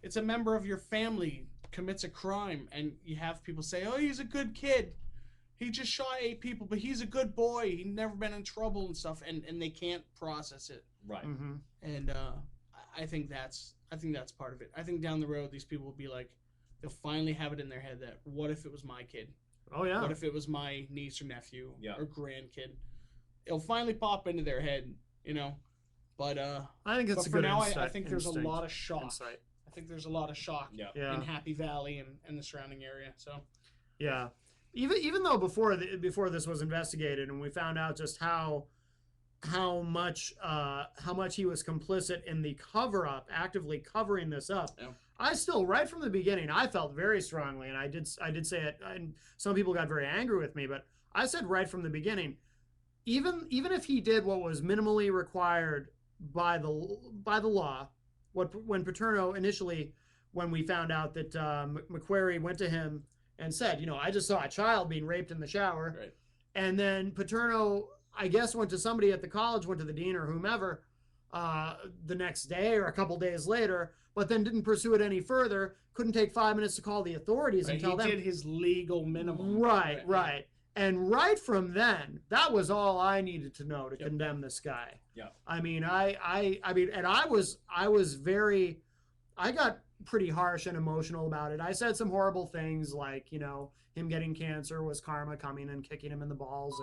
it's a member of your family commits a crime and you have people say, "Oh, he's a good kid. He just shot 8 people, but he's a good boy. He's never been in trouble and stuff," and they can't process it. Right. Mm-hmm. And I think that's part of it. I think down the road these people will be like, they'll finally have it in their head that what if it was my kid? Oh yeah. What if it was my niece or nephew Yeah. or grandkid? It'll finally pop into their head, But I think it's but a for good now, insight, I think there's a instinct, lot of shock. insight. I think there's a lot of shock Yeah. in Happy Valley and the surrounding area. So Yeah. Even though before this was investigated and we found out just how much he was complicit in the cover up, actively covering this up. Yeah. I still, right from the beginning, I felt very strongly, and I did say it, and some people got very angry with me, but I said right from the beginning, even if he did what was minimally required by the law, when Paterno initially, when we found out that McQuarrie went to him and said, I just saw a child being raped in the shower, right. And then Paterno, I guess, went to somebody at the college, went to the dean or whomever, the next day or a couple days later, but then didn't pursue it any further. Couldn't take 5 minutes to call the authorities and tell them. He did his legal minimum. Right. And right from then, that was all I needed to know to condemn this guy. Yeah. I mean, I got pretty harsh and emotional about it. I said some horrible things like, him getting cancer was karma coming and kicking him in the balls,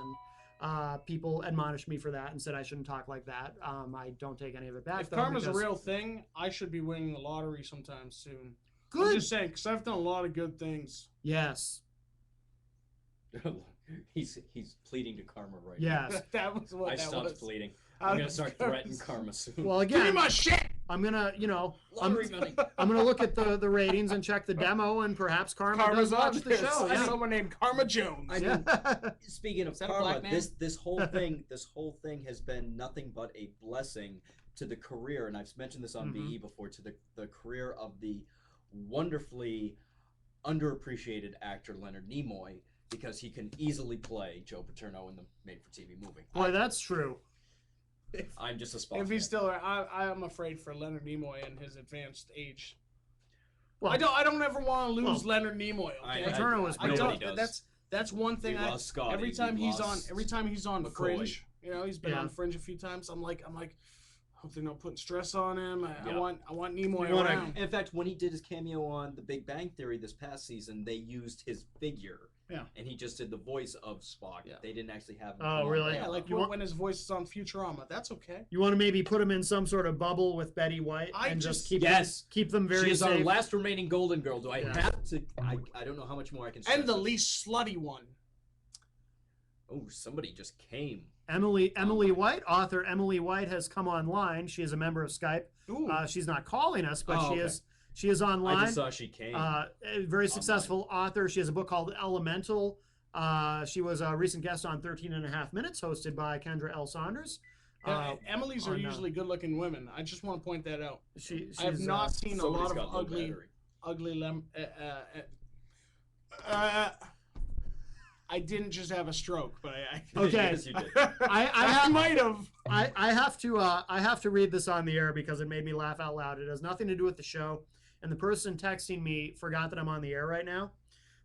and people admonished me for that and said I shouldn't talk like that. I don't take any of it back. If karma's a real thing, I should be winning the lottery sometime soon. Good. I'm just saying, because I've done a lot of good things. Yes. He's pleading to karma right Yes. That was what now. I that stopped was. pleading. I I'm gonna was start gonna threatening say- karma soon. Well, Give me again, my shit. I'm gonna, Lottery money. I'm gonna look at the ratings and check the demo, and perhaps Karma Karma's does watch on the this. show. Yeah. Someone named Karma Jones. I mean, speaking of Is that a karma, black man? this whole thing has been nothing but a blessing to the career, and I've mentioned this on VE before, to the career of the wonderfully underappreciated actor Leonard Nimoy, because he can easily play Joe Paterno in the made-for-TV movie. Boy, that's true. I'm just a spot. If he's fan. still, I am afraid for Leonard Nimoy and his advanced age. Well, I don't ever want to lose well, Leonard Nimoy. Okay, Paterno was I nobody don't. does. That's one thing. We lost Scotty, every time we he's on, lost every time he's on McCoy. Fringe, he's been Yeah. on Fringe a few times. I'm like, hope they're not putting stress on him. I Yeah. want Nimoy You wanna- around. In fact, when he did his cameo on The Big Bang Theory this past season, they used his figure. Yeah. And he just did the voice of Spock. Yeah. They didn't actually have him. Oh, come on really? Yeah, camera. like You want- when his voice is on Futurama. That's okay. You want to maybe put him in some sort of bubble with Betty White I and just- keep Yes. keep them very She is our safe. last remaining Golden Girl. Do I Yeah. have to? I don't know how much more I can. And the stress this. least slutty one. Oh, somebody just came. Emily White, author Emily White, has come online. She is a member of Skype. Ooh. She's not calling us, but Oh, she okay. is I online. just saw she came. A very successful author. She has a book called Elemental. She was a recent guest on 13 and a Half Minutes, hosted by Kendra L. Saunders. Yeah, Emily's are on, usually good-looking women. I just want to point that out. She's, I have not seen a Somebody's lot got of low ugly. battery. I didn't just have a stroke, but I Okay. Yes, you did. I might have. I have to read this on the air because it made me laugh out loud. It has nothing to do with the show, and the person texting me forgot that I'm on the air right now.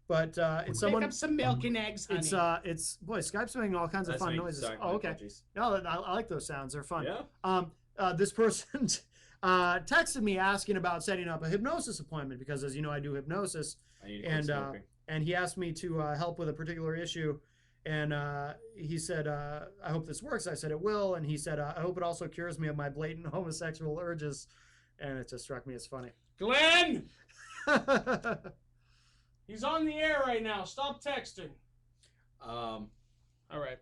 But it's someone. Make up some milk and eggs, honey. It's boy, Skype's making all kinds of That's fun me. noises. Sorry, Oh, my okay. apologies. No, I like those sounds. They're fun. Yeah. This person texted me asking about setting up a hypnosis appointment because, as you know, I do hypnosis, I need to quit smoking. and he asked me to help with a particular issue, and he said, "I hope this works." I said, "It will," and he said, "I hope it also cures me of my blatant homosexual urges," and it just struck me as funny. Glenn, he's on the air right now. Stop texting. All right.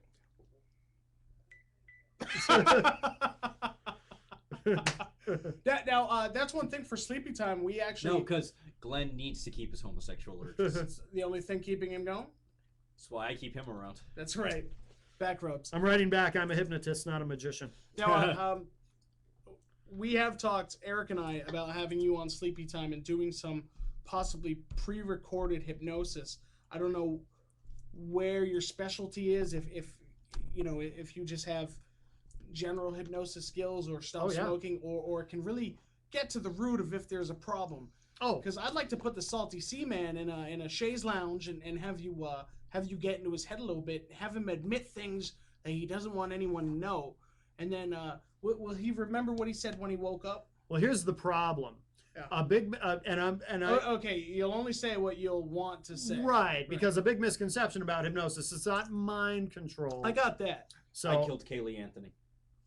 That's one thing for sleepy time. We actually No, because Glenn needs to keep his homosexual urges. it's the only thing keeping him going. That's why I keep him around. That's right. Back rubs. I'm writing back. I'm a hypnotist, not a magician. Now, we have talked, Eric and I, about having you on Sleepy Time and doing some possibly pre-recorded hypnosis. I don't know where your specialty is. If you just have general hypnosis skills or stop Oh, yeah. smoking, or can really get to the root of if there's a problem. Oh, Because I'd like to put the Salty Seaman in a chaise lounge and have you get into his head a little bit, have him admit things that he doesn't want anyone to know, and then will he remember what he said when he woke up? well, here's the problem. Yeah. A big Okay, you'll only say what you'll want to say. right, because a big misconception about hypnosis is not mind control. I got that. So I killed Kaylee Anthony.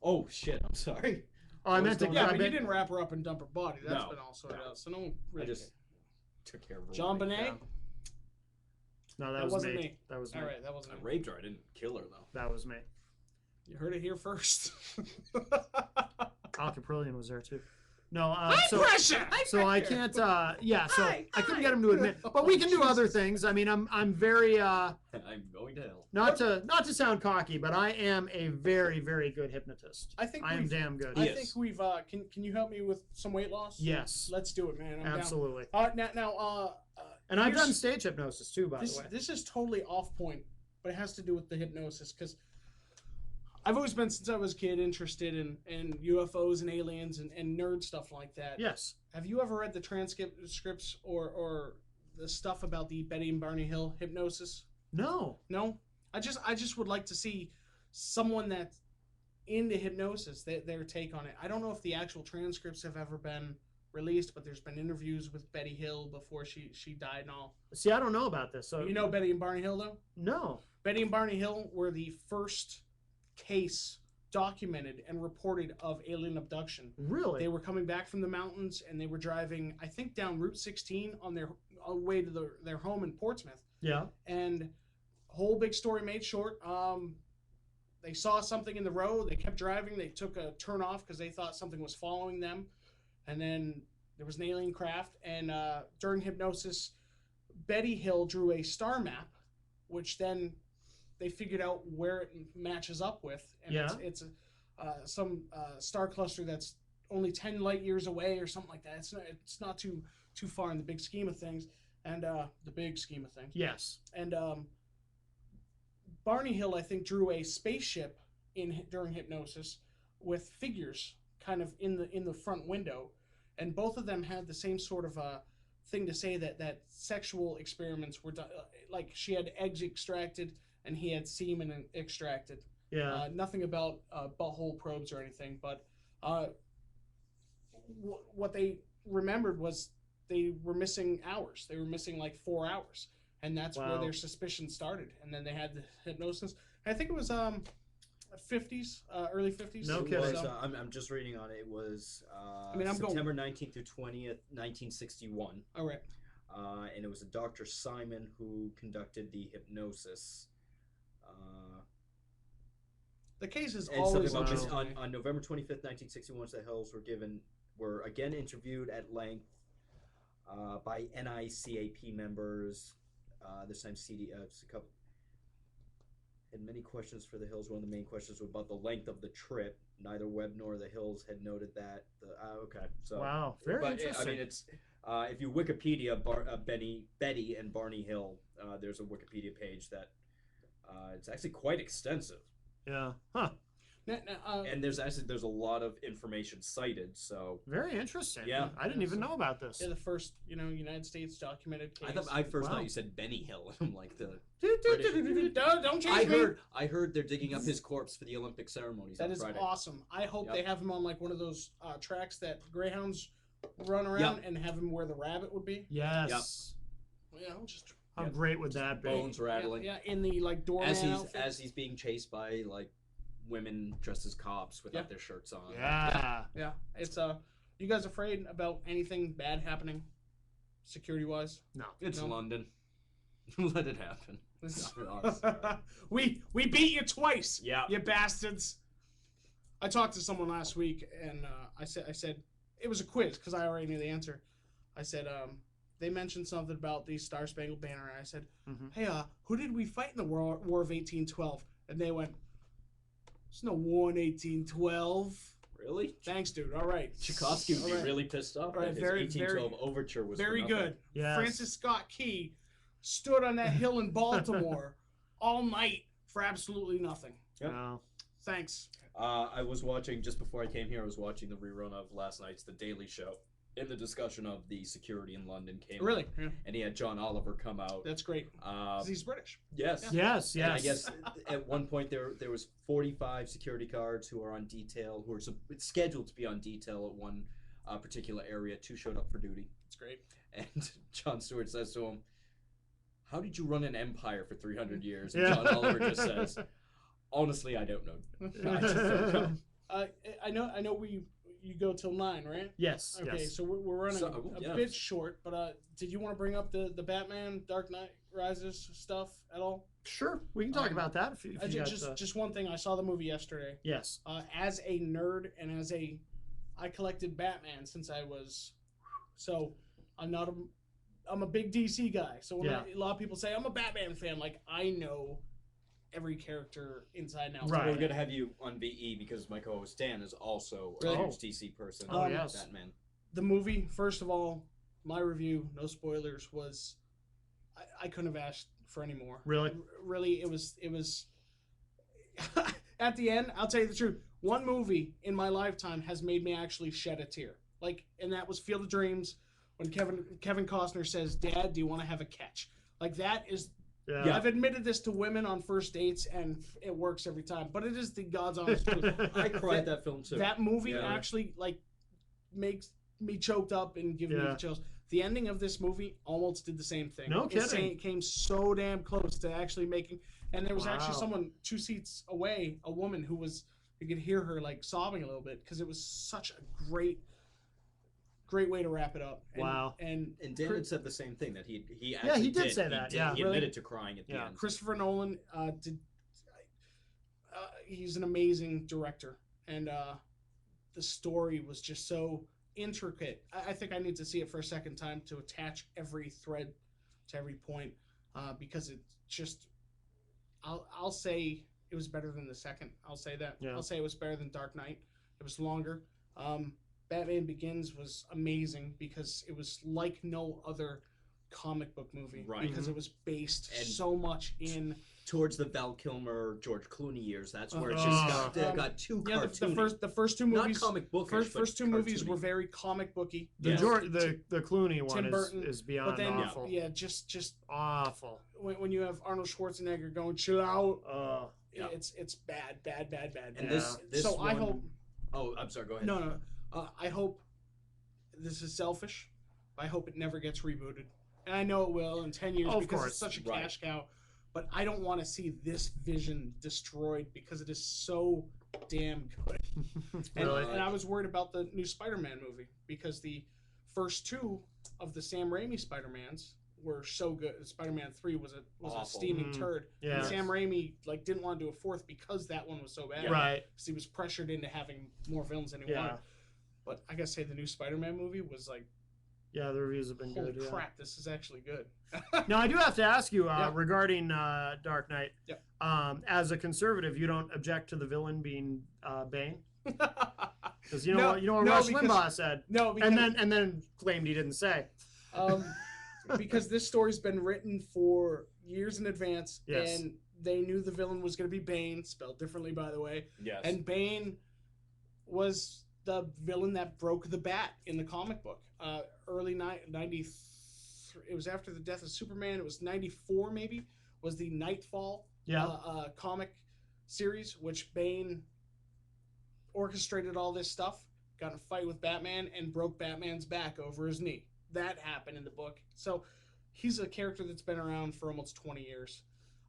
Oh shit! I'm sorry. oh, I meant to. Yeah, I but you meant- didn't wrap her up and dump her body. That's No, been all sorted no. out. So no one really I just took care of her. John when I Bonet? found- No, That that was wasn't me. me. That was me. All right, that wasn't I me. raped her. I didn't kill her though. That was me. You heard it here first. Al Caprillion was there too. No, High so pressure. so I can't. Yeah, so Hi, I couldn't hi. get him to admit, but we can do Jesus. other things. I mean, I'm very I'm going to hell. not to sound cocky, but I am a very very good hypnotist. I think I am we've- damn good. I Yes. think we've. Can you help me with some weight loss? Yes, Let's do it, man. I'm absolutely. down. Now. And I've here's- done stage hypnosis too, by the way. This is totally off point, but it has to do with the hypnosis because I've always been, since I was a kid, interested in UFOs and aliens and nerd stuff like that. Yes. Have you ever read the transcripts or the stuff about the Betty and Barney Hill hypnosis? No. No? I just would like to see someone that's into hypnosis, their take on it. I don't know if the actual transcripts have ever been released, but there's been interviews with Betty Hill before she died and all. See, I don't know about this. So You know Betty and Barney Hill, though? No. Betty and Barney Hill were the first case documented and reported of alien abduction. Really? They were coming back from the mountains and they were driving, I think, down Route 16 on their way to their home in Portsmouth. Yeah. And whole big story made short. They saw something in the road. They kept driving. They took a turn off because they thought something was following them. And then there was an alien craft. And during hypnosis, Betty Hill drew a star map, which then they figured out where it matches up with. And it's some star cluster that's only 10 light years away or something like that. It's not too far in the big scheme of things. And the big scheme of things. Yes. And Barney Hill, I think, drew a spaceship during hypnosis with figures kind of in the front window, and both of them had the same sort of thing to say that sexual experiments were done. Like she had eggs extracted and he had semen extracted. Yeah. Nothing about butthole probes or anything, but what they remembered was they were missing hours. They were missing like 4 hours. And that's where their suspicion started. And then they had the hypnosis. I think it was 50s, early 50s. No kidding. I'm just reading on it. It was I'm September 19th through 20th, 1961. All right. And it was a Dr. Simon who conducted the hypnosis. The case is and always on November 25th, 1961, the Hills were again interviewed at length by NICAP members. This time a couple had many questions for the Hills. One of the main questions was about the length of the trip. Neither Webb nor the Hills had noted that. Okay, so wow, very interesting. I mean, it's if you Wikipedia Betty and Barney Hill, there's a Wikipedia page that it's actually quite extensive. Yeah. Huh. And there's a lot of information cited, so very interesting. Yeah, I didn't even know about this. Yeah, the first United States documented case. I first thought you said Benny Hill. I'm like the don't change me. I heard they're digging up his corpse for the Olympic ceremonies. That is Friday. awesome. I hope they have him on like one of those tracks that greyhounds run around and have him where the rabbit would be. Yes. Yeah, just how great would that be? Bones rattling. Yeah, in the like doorman as he's being chased by like women dressed as cops without their shirts on. Yeah. It's you guys afraid about anything bad happening, security wise? No. It's London. Let it happen. we beat you twice. Yeah. You bastards. I talked to someone last week and I said it was a quiz because I already knew the answer. I said they mentioned something about the Star Spangled Banner and I said, hey, who did we fight in the War of 1812? And they went, there's no war in 1812. Really? Thanks, dude. All right. Tchaikovsky would be really pissed off. Right. His 1812 overture was very good. Yes. Francis Scott Key stood on that hill in Baltimore all night for absolutely nothing. Yep. Wow. Thanks. I was watching, just before I came here, I was watching the rerun of last night's The Daily Show. In the discussion of the security in London came really? up, and he had John Oliver come out. That's great. He's British. Yes. Yes. And I guess at one point there was 45 security guards who are on detail, who are scheduled to be on detail at one particular area. 2 showed up for duty. That's great. And Jon Stewart says to him, "How did you run an empire for 300 years?" And John Oliver just says, "Honestly, I don't know. I just don't know." I know you go till 9, right? Yes. Okay, yes. so we're running a bit short, but did you want to bring up the Batman Dark Knight Rises stuff at all? Sure, we can talk about that. If you just one thing. I saw the movie yesterday. Yes. As a nerd and I collected Batman since I was, so I'm a big DC guy. So when a lot of people say I'm a Batman fan, like I know every character inside and out. Right. We're gonna have you on VE because my co-host Dan is also a huge DC person. Oh yes. Batman. The movie, first of all, my review, no spoilers, was I couldn't have asked for any more. Really? Really, it was at the end, I'll tell you the truth. One movie in my lifetime has made me actually shed a tear. Like, and that was Field of Dreams when Kevin Costner says, "Dad, do you want to have a catch?" Like that is. Yeah. I've admitted this to women on first dates, and it works every time. But it is the God's honest truth. I cried at that film too. That movie actually like makes me choked up and giving me the chills. The ending of this movie almost did the same thing. No kidding. It came so damn close to actually making. And there was actually someone 2 seats away, a woman who was. You could hear her like sobbing a little bit because it was such a great great way to wrap it up. Wow. And Dan had said the same thing, that he actually he did say that. Yeah, he really? admitted to crying at the end. Christopher Nolan did. He's an amazing director, and the story was just so intricate. I think I need to see it for a second time to attach every thread to every point, because it just. I'll say it was better than the second. I'll say that. Yeah. I'll say it was better than Dark Knight. It was longer. Batman Begins was amazing because it was like no other comic book movie. Right. Because it was based And so much in towards the Val Kilmer, George Clooney years. That's where it just got too cartoony. the first two movies, not comic bookish, first two movies cartoony. were very comic booky. The Clooney one Tim Burton, is beyond but then awful. just Awful. when you have Arnold Schwarzenegger going chill out, Yeah. it's bad. And this so one, I hope. Oh, I'm sorry. Go ahead. No. I hope this is selfish. I hope it never gets rebooted, and I know it will in 10 years because it's such a cash cow. But I don't want to see this vision destroyed because it is so damn good. And I was worried about the new Spider-Man movie because the first two of the Sam Raimi Spider-Mans were so good. Spider-Man 3 was a steaming turd. Yeah. And Sam Raimi didn't want to do a fourth because that one was so bad. Right. Because he was pressured into having more villains than he wanted. But I gotta say the new Spider-Man movie was like, yeah, the reviews have been holy good. crap, this is actually good. Now, I do have to ask you regarding Dark Knight. Yep. As a conservative, you don't object to the villain being Bane? Because what Rush Limbaugh said. No, because, and then claimed he didn't say. Because this story's been written for years in advance, yes. And they knew the villain was going to be Bane, spelled differently, by the way. Yes. And Bane was the villain that broke the bat in the comic book. Early 90, it was after the death of Superman. It was 94 maybe, was the Nightfall comic series, which Bane orchestrated all this stuff, got in a fight with Batman, and broke Batman's back over his knee. That happened in the book. So he's a character that's been around for almost 20 years.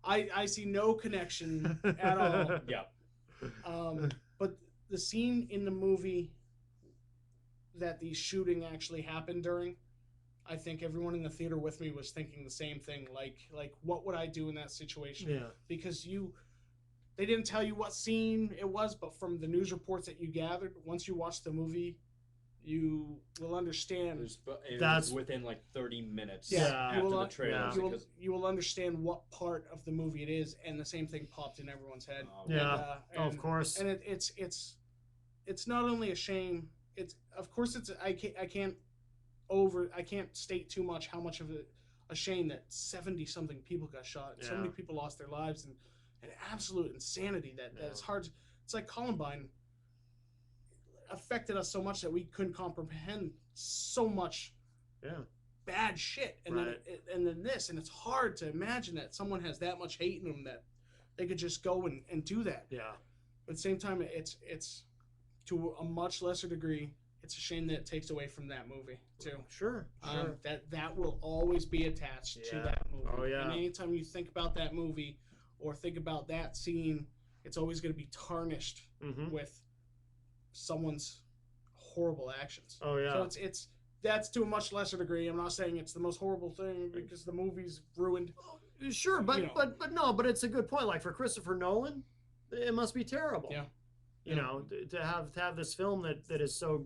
I see no connection at all. Yeah. But the scene in the movie that the shooting actually happened during, I think everyone in the theater with me was thinking the same thing. Like what would I do in that situation? Yeah. Because they didn't tell you what scene it was, but from the news reports that you gathered, once you watch the movie, you will understand. It was within like 30 minutes after the trailer. You will understand what part of the movie it is, and the same thing popped in everyone's head. Of course. And it's not only a shame. I can't state too much how much of a shame that 70 something people got shot. So many people lost their lives, and absolute insanity that it's hard. It's like Columbine affected us so much that we couldn't comprehend so much bad shit, and then this, and it's hard to imagine that someone has that much hate in them that they could just go and do that. Yeah. But at the same time, it's to a much lesser degree, it's a shame that it takes away from that movie too. Sure. That will always be attached to that movie. Oh yeah. And anytime you think about that movie or think about that scene, it's always going to be tarnished with someone's horrible actions. Oh yeah. So that's to a much lesser degree. I'm not saying it's the most horrible thing because the movie's ruined. Sure, but it's a good point. Like for Christopher Nolan, it must be terrible. Yeah. You know, to have this film that is so.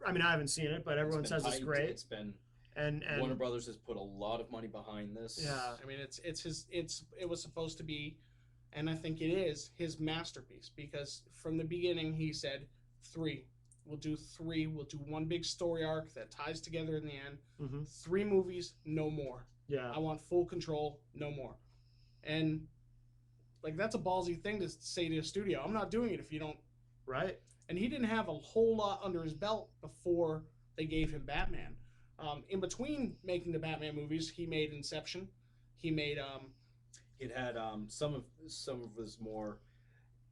I mean, I haven't seen it, but everyone says it's great. It's been. And Warner Brothers has put a lot of money behind this. Yeah. I mean, it was supposed to be, and I think it is his masterpiece because from the beginning he said 3. We'll do 3. We'll do one big story arc that ties together in the end. 3 movies, no more. Yeah. I want full control, no more. And like that's a ballsy thing to say to a studio. I'm not doing it if you don't. Right. And he didn't have a whole lot under his belt before they gave him Batman. In between making the Batman movies, he made Inception. He made It had some of his more,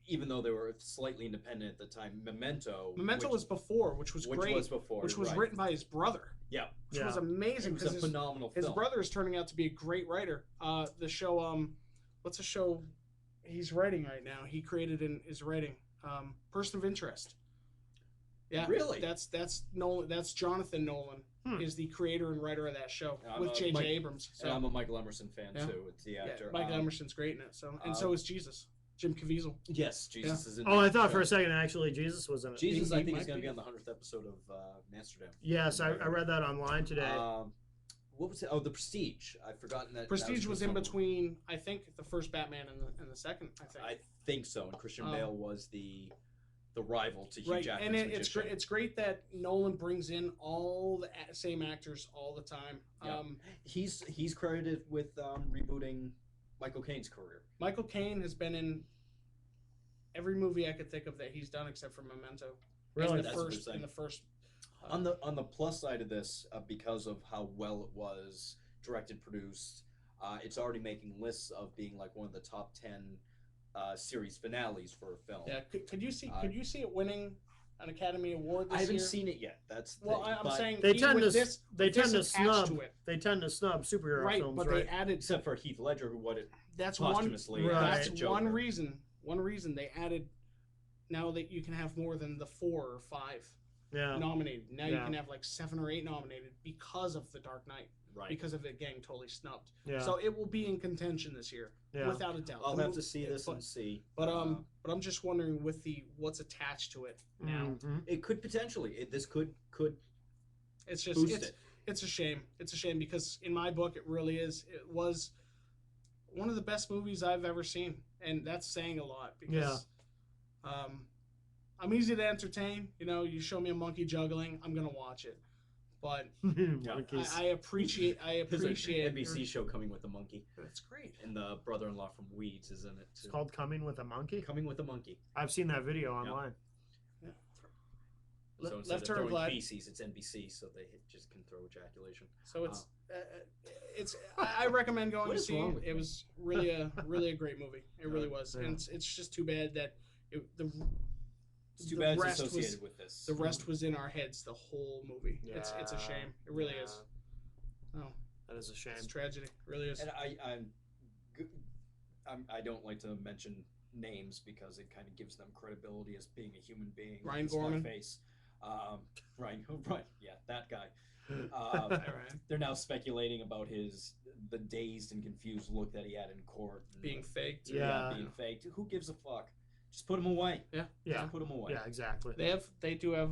even though they were slightly independent at the time. Memento was before, which was great. Which was written by his brother. Yeah. Which was amazing. It was a phenomenal film. His brother is turning out to be a great writer. The show, what's a show he's writing right now? He created and is writing. Person of Interest. Yeah, Really? That's Nolan. That's Jonathan Nolan. Is the creator and writer of that show with J.J. Abrams. So and I'm a Michael Emerson fan too. It's the actor. Michael Emerson's great in it. So so is Jesus. Jim Caviezel. Yes, Jesus is in. Oh, I thought for a second actually Jesus was in it. Jesus, I think, is going to be on the 100th episode of Amsterdam. Yes, I read that online today. What was it? Oh, The Prestige. I've forgotten that. Prestige was in between, I think, the first Batman and the second. I think so. And Christian Bale was the rival to Hugh right. Jackman's And it's great. It's great that Nolan brings in all the same actors all the time. Yeah. He's credited with rebooting Michael Caine's career. Michael Caine has been in every movie I could think of that he's done except for Memento. Really, in the first. On the plus side of this, because of how well it was directed, produced, it's already making lists of being like one of the top 10 series finales for a film. Yeah, could you see it winning an Academy Award this year? I haven't seen it yet. That's the well, thing, I'm saying they tend to snub superhero right, films, but right? they added except for Heath Ledger, who won it that's posthumously. That's Joker. one reason. One reason they added now that you can have more than the 4 or 5 nominated. Now you can have like 7 or 8 nominated because of The Dark Knight. Right. Because of it getting totally snubbed. Yeah. So it will be in contention this year, without a doubt. I'll have to see this and see. But I'm just wondering with what's attached to it now. Mm-hmm. It could potentially. This could. It's just it's a shame. It's a shame because in my book it really is. It was one of the best movies I've ever seen, and that's saying a lot because I'm easy to entertain. You know, you show me a monkey juggling, I'm gonna watch it. But I appreciate There's an NBC show Coming with a Monkey. That's great. And the brother-in-law from Weeds is in it too. It's called Coming with a Monkey? Coming with a Monkey. I've seen that video online. Yeah. So instead Left of Turn throwing feces, it's NBC, so they just can throw ejaculation. So it's I recommend going to see it. It was really a great movie. It really was. Yeah. And it's just too bad that it's too bad it's associated with this. The rest was in our heads the whole movie. Yeah. It's a shame. It really is. Oh, that is a shame. It's tragedy. It really is. And I don't like to mention names because it kind of gives them credibility as being a human being. Ryan Gorman. Face. Ryan, yeah, that guy. They're now speculating about the dazed and confused look that he had in court. Being faked. Yeah, being faked. Who gives a fuck? Just put him away. Yeah. Just put him away. Yeah, exactly. They do have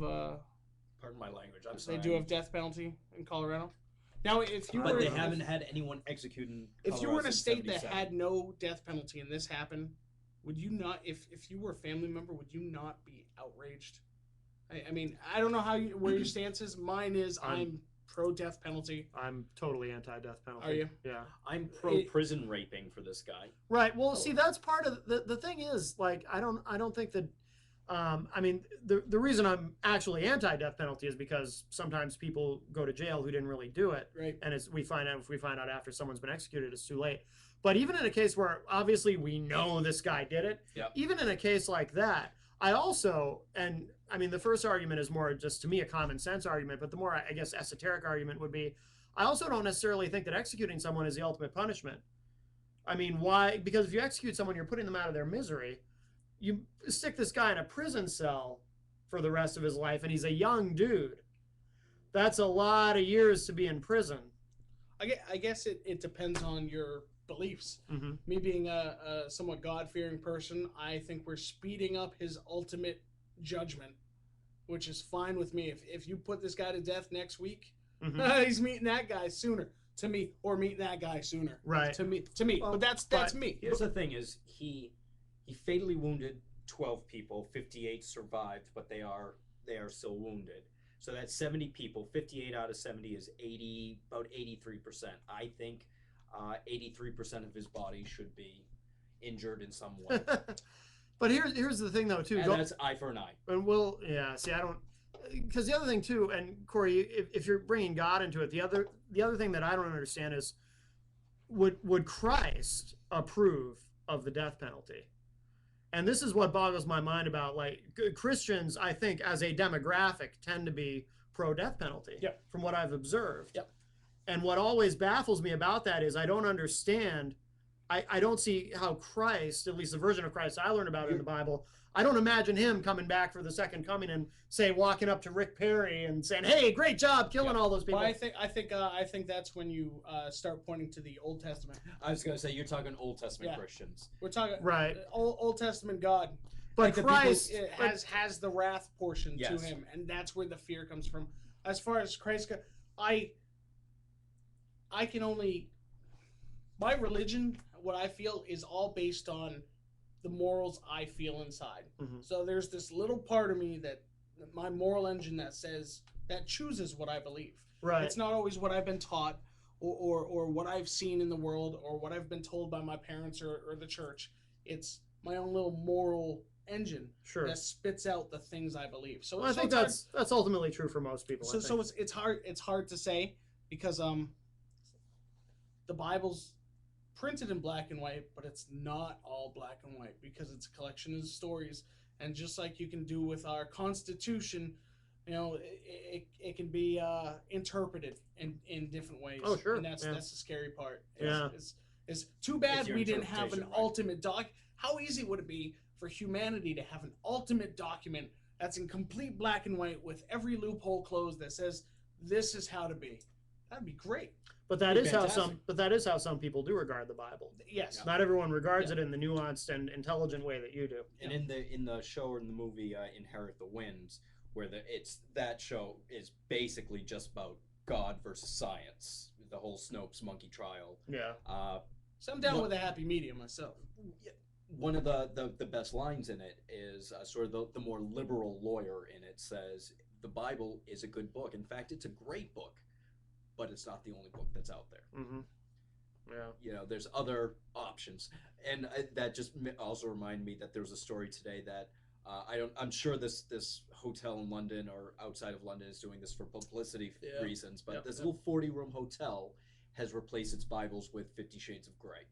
pardon my language. I'm sorry. They do have death penalty in Colorado. Now, but they haven't had anyone execued. If you were in a state that had no death penalty and this happened, would you not? If you were a family member, would you not be outraged? I mean, I don't know where your stance is. Mine is I'm pro death penalty. I'm totally anti death penalty. Are you? Yeah. I'm pro prison raping for this guy. Right. Well, see, that's part of the thing is like I don't think that. I mean, the reason I'm actually anti death penalty is because sometimes people go to jail who didn't really do it. Right. And if we find out after someone's been executed, it's too late. But even in a case where obviously we know this guy did it, even in a case like that, I mean, the first argument is more just to me a common sense argument, but the more, I guess, esoteric argument would be, I also don't necessarily think that executing someone is the ultimate punishment. I mean, why? Because if you execute someone, you're putting them out of their misery. You stick this guy in a prison cell for the rest of his life, and he's a young dude. That's a lot of years to be in prison. I guess it depends on your beliefs. Mm-hmm. Me being a somewhat God-fearing person, I think we're speeding up his ultimate judgment, which is fine with me. If you put this guy to death next week, he's meeting that guy sooner to me, or meeting that guy sooner. Right. To me. Well, but that's me. Here's the thing: is he fatally wounded 12 people, 58 survived, but they are still wounded. So that's 70 people. 58 out of 70 is about 83%. I think 83% of his body should be injured in some way. But here's the thing, though, too. And that's eye for an eye. And see, I don't, because the other thing too, and Corey, if you're bringing God into it, the other thing that I don't understand is, would Christ approve of the death penalty? And this is what boggles my mind about, like, Christians, I think, as a demographic, tend to be pro-death penalty, from what I've observed. Yep. And what always baffles me about that is I don't understand I don't see how Christ, at least the version of Christ I learned about in the Bible, I don't imagine him coming back for the second coming and say walking up to Rick Perry and saying, "Hey, great job killing all those people." Well, I think that's when you start pointing to the Old Testament. I was going to say you're talking Old Testament Christians. We're talking right. Old Testament God. But like Christ has the wrath portion to him, and that's where the fear comes from. As far as Christ, I can only, my religion, what I feel is all based on the morals I feel inside. Mm-hmm. So there's this little part of me that my moral engine that chooses what I believe. Right. It's not always what I've been taught or what I've seen in the world or what I've been told by my parents or the church. It's my own little moral engine that spits out the things I believe. So I think that's ultimately true for most people. So it's hard to say because the Bible's printed in black and white, but it's not all black and white because it's a collection of stories. And just like you can do with our Constitution, you know, it can be interpreted in different ways. Oh, sure. And that's the scary part. It's too It's bad your we didn't have an interpretation, right? ultimate doc. How easy would it be for humanity to have an ultimate document that's in complete black and white with every loophole closed that says this is how to be? That'd be great. But that is how some people do regard the Bible. Yes. Not everyone regards it in the nuanced and intelligent way that you do. And in the show or in the movie Inherit the Winds, where that show is basically just about God versus science, the whole Snopes monkey trial. Yeah. So I'm down with a happy medium myself. One of the best lines in it is sort of the more liberal lawyer in it says, the Bible is a good book. In fact, it's a great book, but it's not the only book that's out there. Mm-hmm. Yeah. You know, there's other options. And that just also reminded me that there was a story today that I'm sure this hotel in London or outside of London is doing this for publicity reasons, but this little 40-room hotel has replaced its Bibles with 50 Shades of Grey.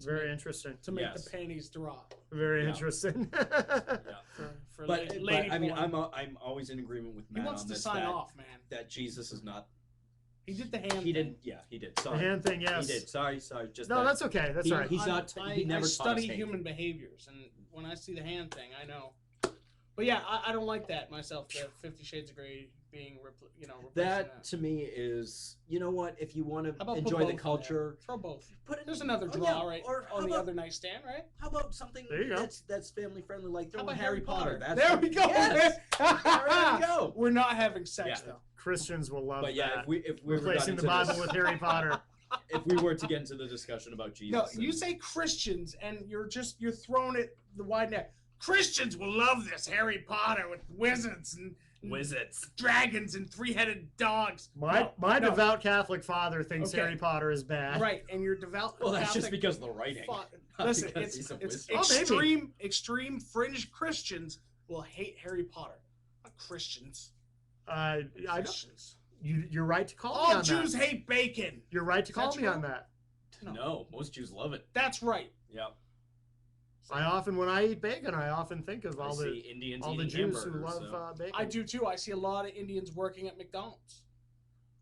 Very interesting. To make the panties drop. Very interesting. But I mean, I'm always in agreement with Matt. He wants on to this, sign off, man. That Jesus is not. He did the hand. He did. Yeah, he did. Sorry. The hand thing. Yes. He did. Sorry. Just no. That's okay. That's all right. He's not. He never I study taught us human behaviors, and when I see the hand thing, I know. But yeah, I don't like that myself. The 50 Shades of Grey being, that to me is, you know what? If you want to enjoy the culture, throw both. There's another draw on the other nightstand, right? How about something that's family friendly, like how about Harry Potter? There we go. Yes. There we go. We're not having sex though. Christians will love that. But yeah, if we replacing the Bible with Harry Potter. If we were to get into the discussion about Jesus, no, you say Christians, and you're throwing it the wide net. Christians will love this Harry Potter with wizards and dragons and three-headed dogs. My devout Catholic father thinks Harry Potter is bad. Right, and your devout well, that's Catholic just because of the writing. Listen, it's extreme fringe Christians will hate Harry Potter. Not Christians. Christians. You're right to call me on that. All Jews hate bacon. You're right to call me on that. No, most Jews love it. That's right. Yep. When I eat bacon, I often think of all the Jews who love bacon. I do too. I see a lot of Indians working at McDonald's.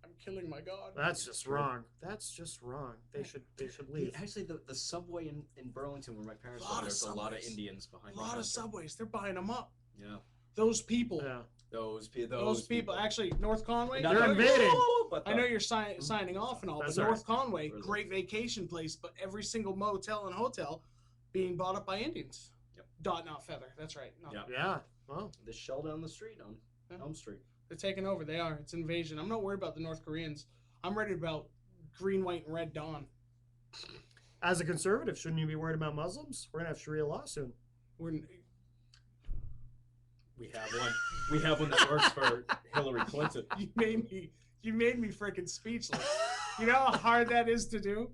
I'm killing my God. That's just wrong. That's just wrong. They should leave. Actually, the subway in Burlington, where my parents live, there's a lot of Indians behind. A lot of subways. They're buying them up. Yeah. Those people. Yeah. Those people. Actually, North Conway. They're invading. I know you're signing off and all, but North Conway, great vacation place, but every single motel and hotel being bought up by Indians. Yep. Dot, not feather. That's right. Yeah. Well, the shell down the street on Elm Street. They're taking over. They are. It's invasion. I'm not worried about the North Koreans. I'm worried about green, white, and red dawn. As a conservative, shouldn't you be worried about Muslims? We're gonna have Sharia law soon. We have one. We have one that works for Hillary Clinton. You made me freaking speechless. You know how hard that is to do?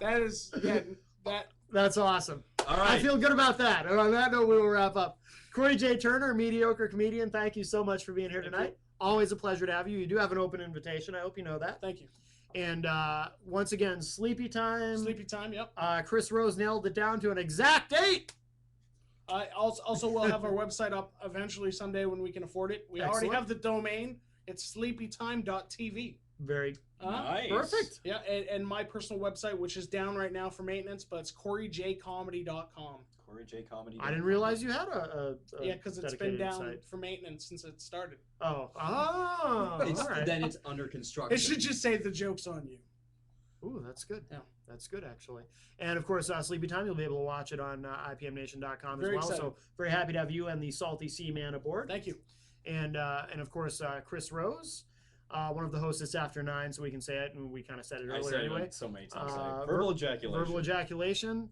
That is That's awesome. All right. I feel good about that. And on that note, we will wrap up. Corey J. Turner, mediocre comedian, thank you so much for being here tonight. Always a pleasure to have you. You do have an open invitation. I hope you know that. Thank you. And once again, Sleepy Time. Sleepy Time, yep. Chris Rose nailed it down to an exact date. Also, we'll have our website up eventually someday when we can afford it. We already have the domain. It's sleepytime.tv. Very Nice. perfect. Yeah, and my personal website, which is down right now for maintenance, but it's CoreyJComedy.com. CoreyJComedy. I didn't realize you had a Yeah, because it's been dedicated down site. for maintenance since it started. Oh, It's, all right. Then it's under construction. It should just say the joke's on you. Ooh, that's good. Yeah. That's good, actually. And, of course, Sleepy Time, you'll be able to watch it on IPMNation.com as Very well. excited. So very happy to have you and the Salty Sea Man aboard. Thank you. And of course, Chris Rose, one of the hosts this after 9, so we can say it, and we kind of said it I earlier said anyway. it so many times. Uh, verbal ejaculation. Verbal ejaculation.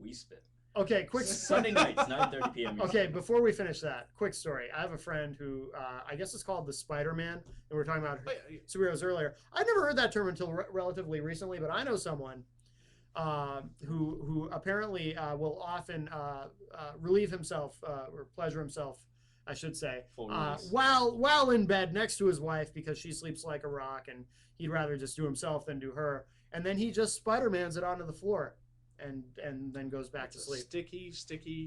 We spit. Okay, quick. Sunday nights, 9:30 p.m. Okay, before we finish that, quick story. I have a friend who I guess it's called the Spider-Man, and we were talking about superheroes earlier. I never heard that term until relatively recently, but I know someone who apparently will often relieve himself or pleasure himself, I should say, while in bed next to his wife because she sleeps like a rock, and he'd rather just do himself than do her. And then he just Spider-Mans it onto the floor, and then goes back to sleep. Sticky,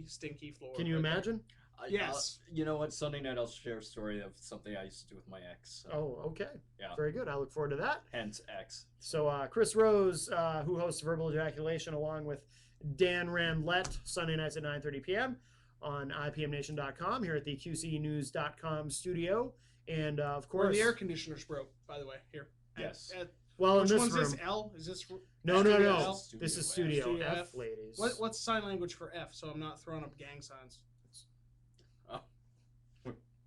stinky floor. Can you imagine? Yes. You know what? Sunday night I'll share a story of something I used to do with my ex. So. Oh, okay. Yeah. Very good. I look forward to that. Hence X. So Chris Rose, who hosts Verbal Ejaculation along with Dan Randlett, Sunday nights at 9:30 p.m. on IPMNation.com here at the QCNews.com studio. And, of course... Where the air conditioners broke, by the way, here. Yes. Well, which in this one's room... this, L? Is this... No. L? This is Studio, Studio F, F. ladies. What's sign language for F, so I'm not throwing up gang signs?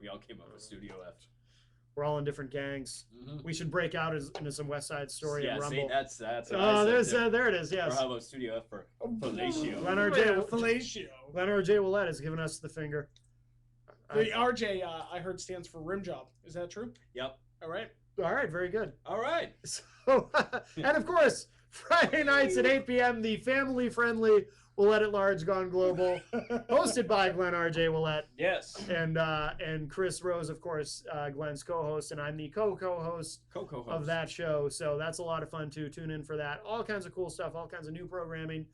We all came up with Studio F. We're all in different gangs. Mm-hmm. We should break out into some West Side Story and Rumble. See, that's what Oh, I said there it is, yes. Or how about Studio F for fellatio? Glenn R.J. Fellatio. Glenn R.J. Willett has given us the finger. The RJ, I heard, stands for rim job. Is that true? Yep. All right. All right, very good. All right. So, and of course, Friday nights at 8 p.m., the family-friendly Willett at Large Gone Global, hosted by Glenn R.J. Willett. Yes. And Chris Rose, of course, Glenn's co-host, and I'm the co-host of that show. So that's a lot of fun, too. Tune in for that. All kinds of cool stuff, all kinds of new programming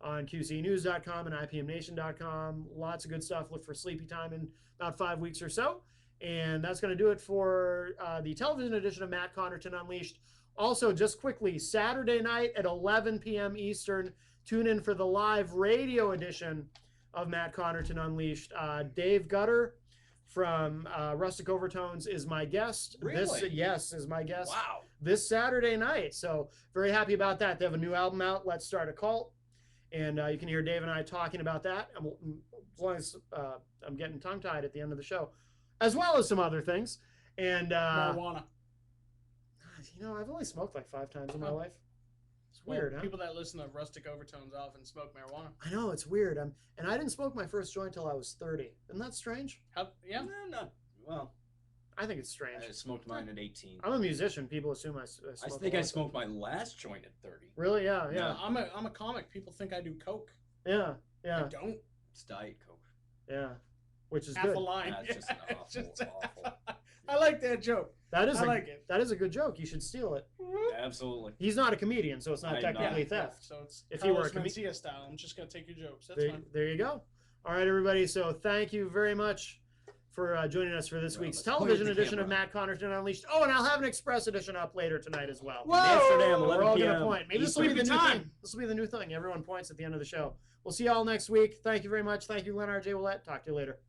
on QCNews.com and IPMNation.com. Lots of good stuff. Look for Sleepy Time in about 5 weeks or so. And that's going to do it for the television edition of Matt Connarton Unleashed. Also, just quickly, Saturday night at 11 p.m. Eastern, tune in for the live radio edition of Matt Connarton Unleashed. Dave Gutter from Rustic Overtones is my guest. Really? Yes, is my guest. Wow. This Saturday night. So very happy about that. They have a new album out, Let's Start a Cult. And you can hear Dave and I talking about that. As long as I'm getting tongue-tied at the end of the show, as well as some other things. And Marijuana. you know, I've only smoked like 5 times in my life. It's weird, huh? People that listen to Rustic Overtones often smoke marijuana. I know, it's weird. And I didn't smoke my first joint till I was 30. Isn't that strange? Yeah. No. Well, I think it's strange. I smoked mine at 18. I'm a musician. People assume I smoke. I think I smoked my last joint at 30. Really? Yeah. No, I'm a comic. People think I do coke. Yeah. I don't. It's Diet Coke. Yeah. Which is Half good. a line. That's just an awful. I like that joke. That is I like it. That is a good joke. You should steal it. Absolutely. He's not a comedian, so it's not I'm technically not. theft. So it's If you were a Carlos Mencia style. I'm just gonna take your jokes. That's There, fine. there you go. All right, everybody. So thank you very much for joining us for this week's let's television point at the edition of camera. Matt Connarton Unleashed. Oh, and I'll have an express edition up later tonight as well. Whoa! Amsterdam, We're 11 all gonna p.m. point. Maybe this will be the new Eastern time. thing. This will be the new thing. Everyone points at the end of the show. We'll see you all next week. Thank you very much. Thank you, Glenn R.J. Willett. Talk to you later.